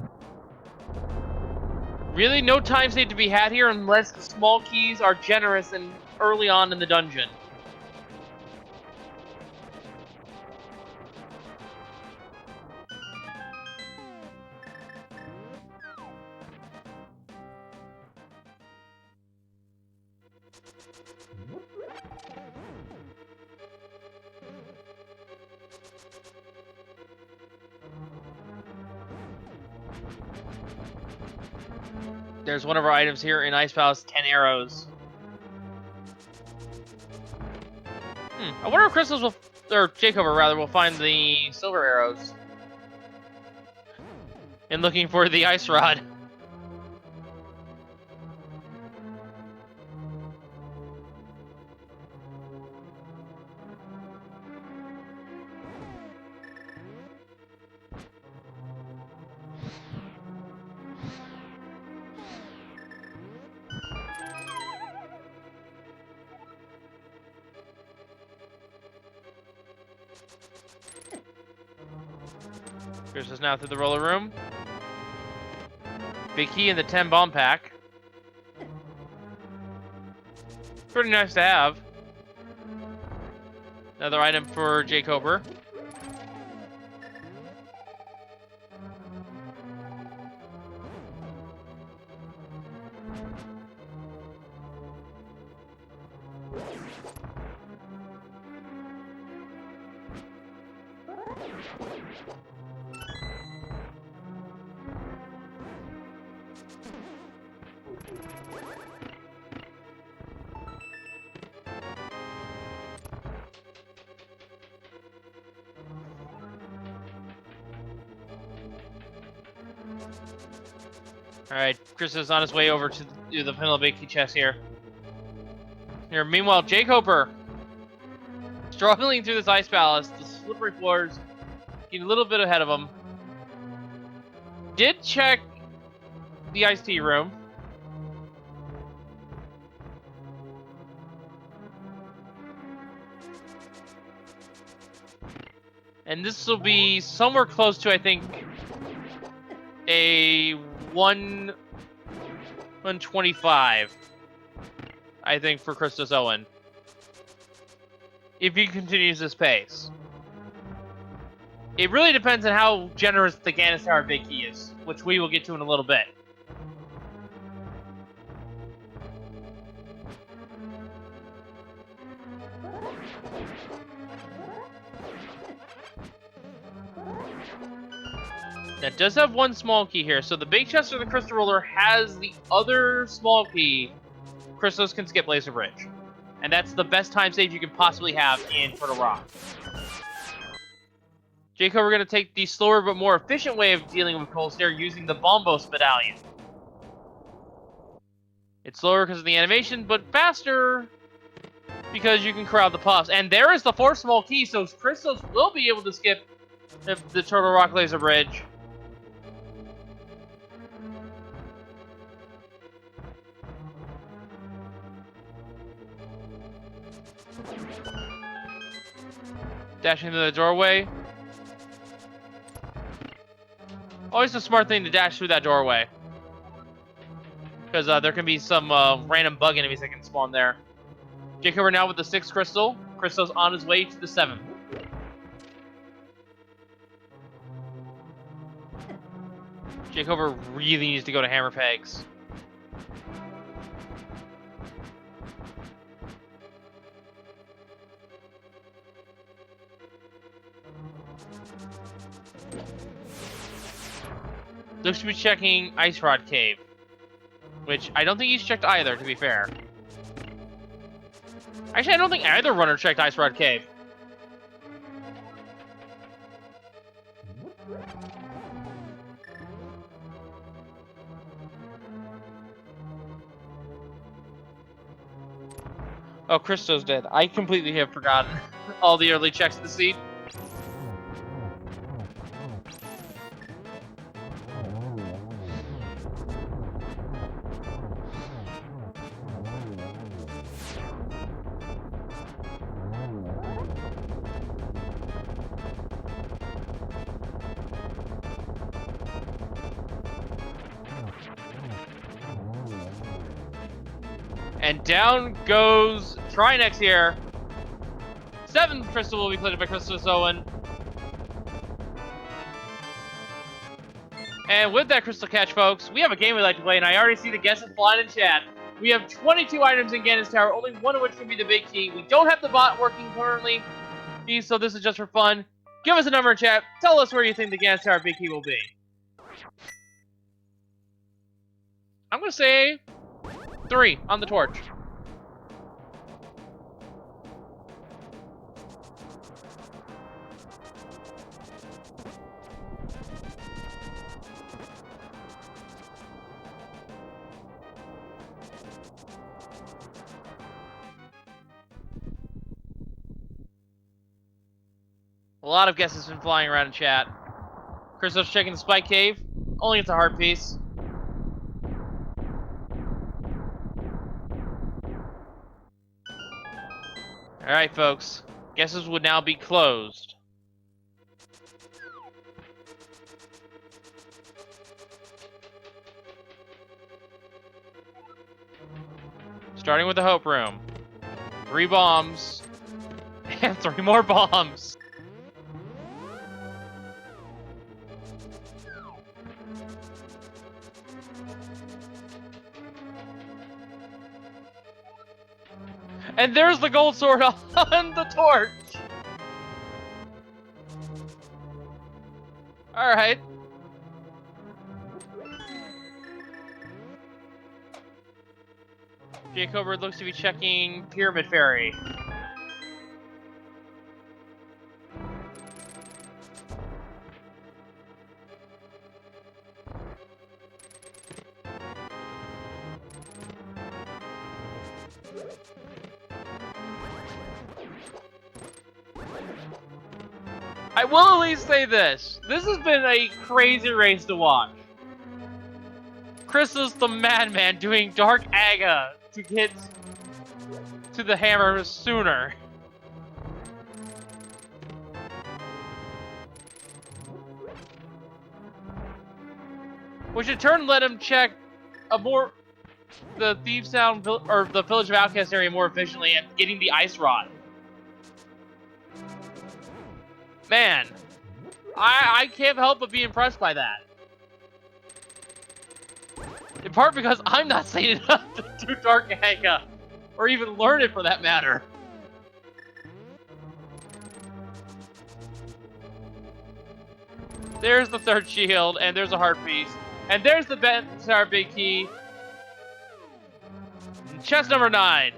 Really no time saved to be had here unless the small keys are generous and early on in the dungeon. There's one of our items here in Ice Palace, 10 arrows. I wonder if Crystals will, or jkoper rather, will find the silver arrows. In looking for the ice rod. Chris is now through the roller room. Big key in the 10 bomb pack. Pretty nice to have. Another item for jkoper. Alright, Chris is on his way over to the vanilla big key chest here. Meanwhile, jkoper struggling through this ice palace. The slippery floors getting a little bit ahead of him. Did check the iced tea room. And this will be somewhere close to, I think, a 125, I think, for ChristosOwen. If he continues this pace. It really depends on how generous the Ganis Tower Big Key is, which we will get to in a little bit. That does have one small key here, so the big chest or the crystal roller has the other small key. Christos can skip Laser Bridge. And that's the best time save you can possibly have in Turtle Rock. jkoper, we're going to take the slower but more efficient way of dealing with Cold Stare using the Bombos Medallion. It's slower because of the animation, but faster because you can crowd the puffs. And there is the fourth small key, so Christos will be able to skip the Turtle Rock Laser Bridge. Dashing into the doorway. Always a smart thing to dash through that doorway. Because there can be some random bug enemies that can spawn there. jkoper now with the 6th crystal. Christos on his way to the 7th. jkoper really needs to go to Hammer Pegs. Looks to be checking Ice Rod Cave. Which, I don't think he's checked either, to be fair. Actually, I don't think either runner checked Ice Rod Cave. Oh, Christos did. I completely have forgotten all the early checks of the seed. And down goes Trinex here. 7th crystal will be collected by ChristosOwen. And with that crystal catch, folks, we have a game we'd like to play, and I already see the guesses flying in chat. We have 22 items in Ganon's Tower, only one of which can be the big key. We don't have the bot working currently, so this is just for fun. Give us a number in chat. Tell us where you think the Ganon's Tower big key will be. I'm going to say 3 on the torch. A lot of guesses been flying around in chat. Christos checking the spike cave. Only it's a heart piece. Alright, folks. Guesses would now be closed. Starting with the Hope Room. 3 bombs. And 3 more bombs. And there's the gold sword on the torch! Alright. jkoper looks to be checking Pyramid Fairy. I will at least say this. This has been a crazy race to watch. Christos the Madman doing Dark Aga to get to the hammer sooner. Which in turn let him check the Thieves Town or the Village of Outcasts area more efficiently and getting the ice rod. Man, I can't help but be impressed by that. In part because I'm not sane enough to do Dark Aga, or even learn it for that matter. There's the 3rd shield, and there's a heart piece. And there's the Tower big key. Chest number 9.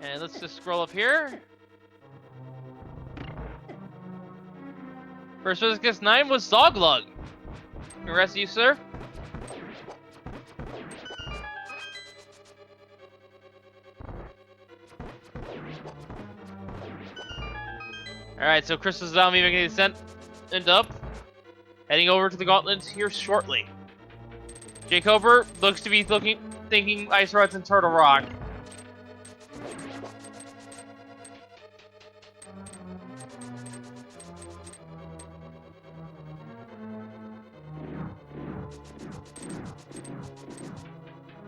And let's just scroll up here. First was guess 9 was Zoglug. Congrats to you, sir. Alright, so Christos is making a descent up. Heading over to the gauntlets here shortly. jkoper looks to be thinking Ice Rods and Turtle Rock.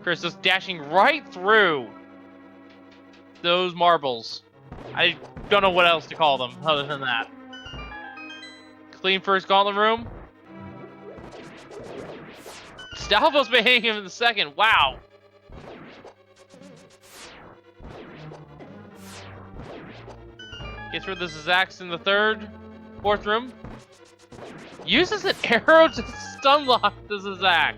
Christos dashing right through those marbles. I don't know what else to call them other than that. Clean first gauntlet room. Stalfo's been hitting him in the 2nd. Wow. Gets rid of the Zax in the 3rd. 4th room. Uses an arrow to stun lock the Zax.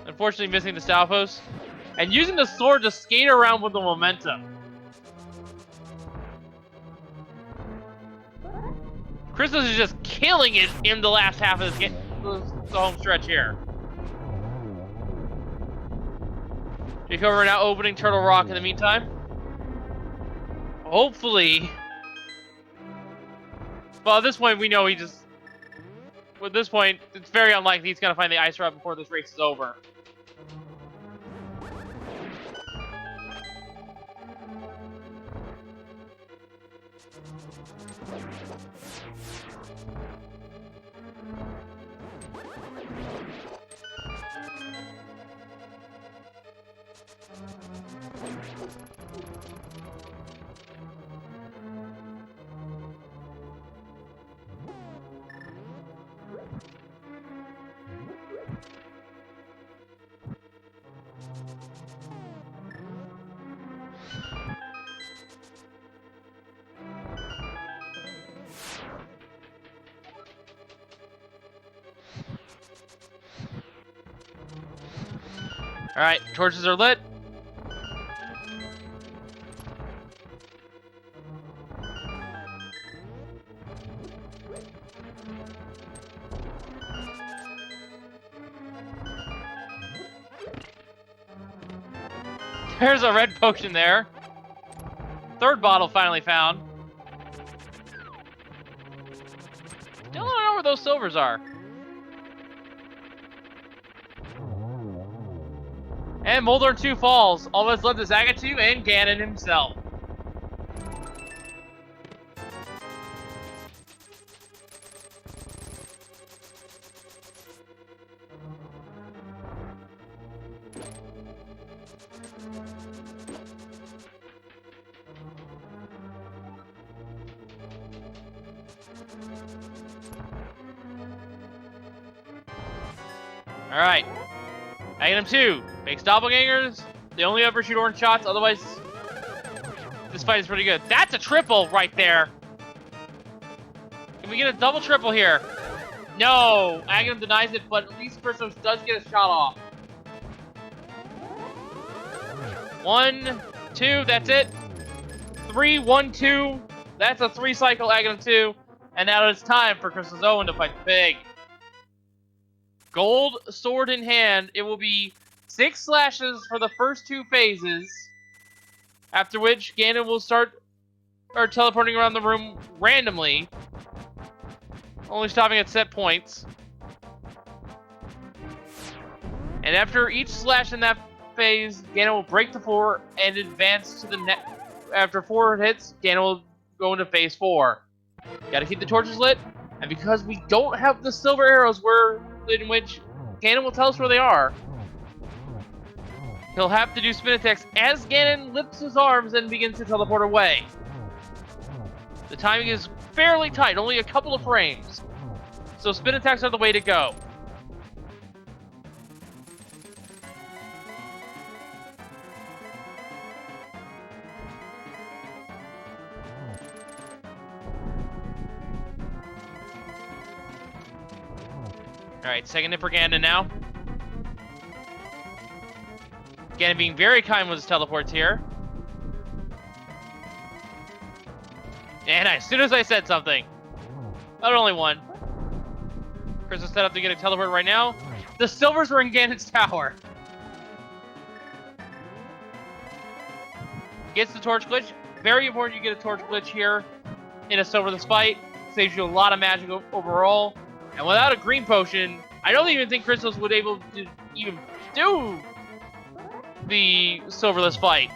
Unfortunately missing the Stalfos. And using the sword to skate around with the momentum. Christos is just killing it in the last half of this the home stretch here. jkoper now opening Turtle Rock in the meantime. Hopefully. Well, at this point, we know he just... At this point, it's very unlikely he's going to find the Ice Rod before this race is over. Alright, torches are lit. There's a red potion there. Third bottle finally found. Still don't know where those silvers are. And Molder 2 falls. All that's left is Agahnim and Ganon himself. Alright. Agahnim 2 makes doppelgangers. They only ever shoot orange shots, otherwise this fight is pretty good. That's a triple right there. Can we get a double triple here? No! Agahnim denies it, but at least Christos does get a shot off. 1, 2, that's it. 3, 1, 2. That's a 3-cycle Agahnim 2. And now it's time for ChristosOwen to fight big. Gold sword in hand. It will be 6 slashes for the first 2 phases. After which Ganon will start teleporting around the room randomly. Only stopping at set points. And after each slash in that phase, Ganon will break the 4 and advance to the net. After 4 hits, Ganon will go into phase 4. Gotta keep the torches lit. And because we don't have the silver arrows in which Ganon will tell us where they are, he'll have to do spin attacks as Ganon lifts his arms and begins to teleport away. The timing is fairly tight, only a couple of frames. So spin attacks are the way to go. Alright, second hit for Ganon now. Ganon being very kind with his teleports here. And as soon as I said something, not only one. Chris is set up to get a teleport right now. The silvers are in Ganon's tower. Gets the torch glitch. Very important you get a torch glitch here in a silverless fight. Saves you a lot of magic overall. And without a green potion, I don't even think Christos would be able to even do the silverless fight.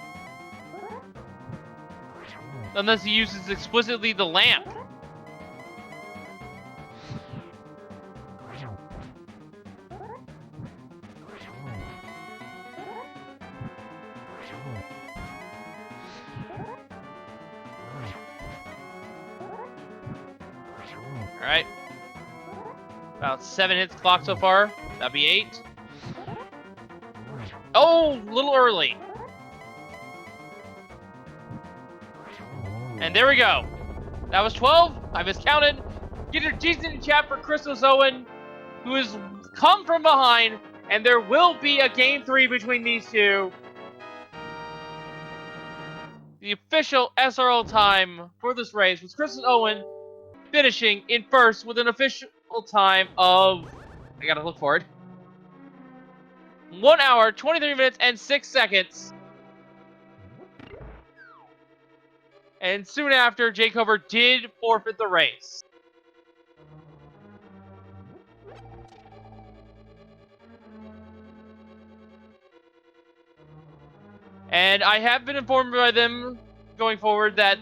Unless he uses explicitly the lamp. Alright. About 7 hits clock so far. That'd be 8. Oh, a little early. And there we go. That was 12. I miscounted. Get your G's in the chat for ChristosOwen, who has come from behind, and there will be a game 3 between these two. The official SRL time for this race was ChristosOwen finishing in first with an official time of, I gotta look for it, 1 hour, 23 minutes, and 6 seconds. And soon after, jkoper did forfeit the race. And I have been informed by them going forward that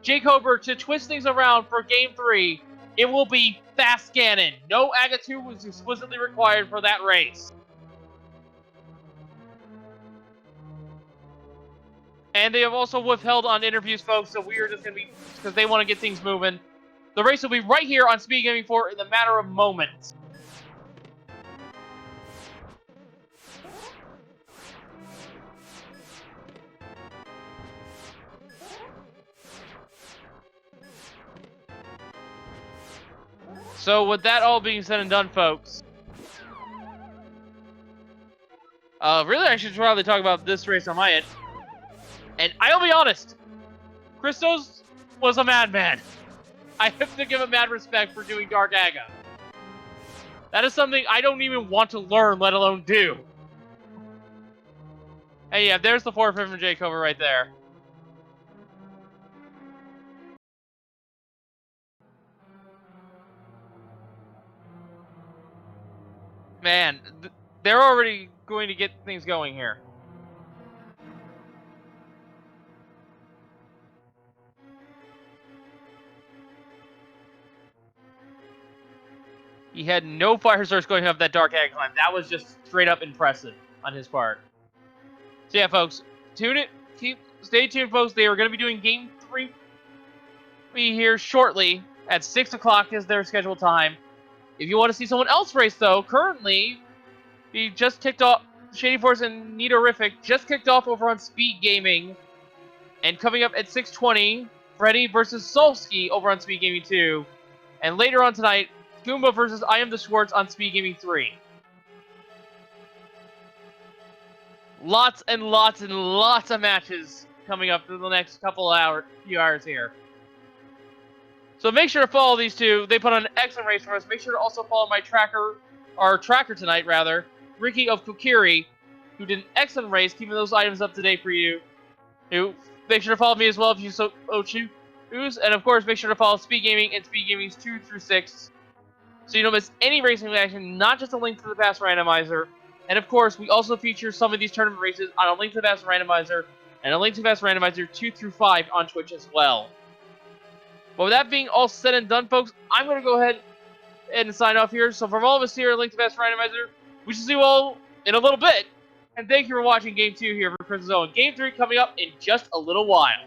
jkoper, to twist things around for Game 3, it will be Fast Ganon. No Agahnim was explicitly required for that race. And they have also withheld on interviews, folks, so we are just going to be, because they want to get things moving. The race will be right here on Speed Gaming 4 in the matter of moments. So with that all being said and done, folks, Really, I should probably talk about this race on my end. And I'll be honest, Christos was a madman. I have to give him mad respect for doing Dark Aga. That is something I don't even want to learn, let alone do. And yeah, there's the forfeit from jkoper right there. Man, they're already going to get things going here. He had no fire source going up that Dark Aga climb. That was just straight up impressive on his part. So yeah, folks, stay tuned, folks. They are going to be doing Game 3 here shortly at 6 o'clock is their scheduled time. If you want to see someone else race, though, currently, he just kicked off, Shady Force and Nidorific just kicked off over on Speed Gaming. And coming up at 6:20, Freddy versus Solsky over on Speed Gaming 2. And later on tonight, Goomba versus I Am the Schwartz on Speed Gaming 3. Lots and lots and lots of matches coming up in the next few hours here. So make sure to follow these two. They put on an excellent race for us. Make sure to also follow my tracker tonight, rather, Ricky of Kokiri, who did an excellent race, keeping those items up to date for you. Make sure to follow me as well if you so choose. And of course, make sure to follow Speed Gaming and Speed Gaming's 2 through 6. So you don't miss any racing action, not just a Link to the Past randomizer. And of course, we also feature some of these tournament races on a Link to the Past randomizer and a Link to the Past randomizer 2 through 5 on Twitch as well. But with that being all said and done, folks, I'm going to go ahead and sign off here. So from all of us here at Link to the Past randomizer, we shall see you all in a little bit. And thank you for watching Game 2 here for ChristosOwen. Game 3 coming up in just a little while.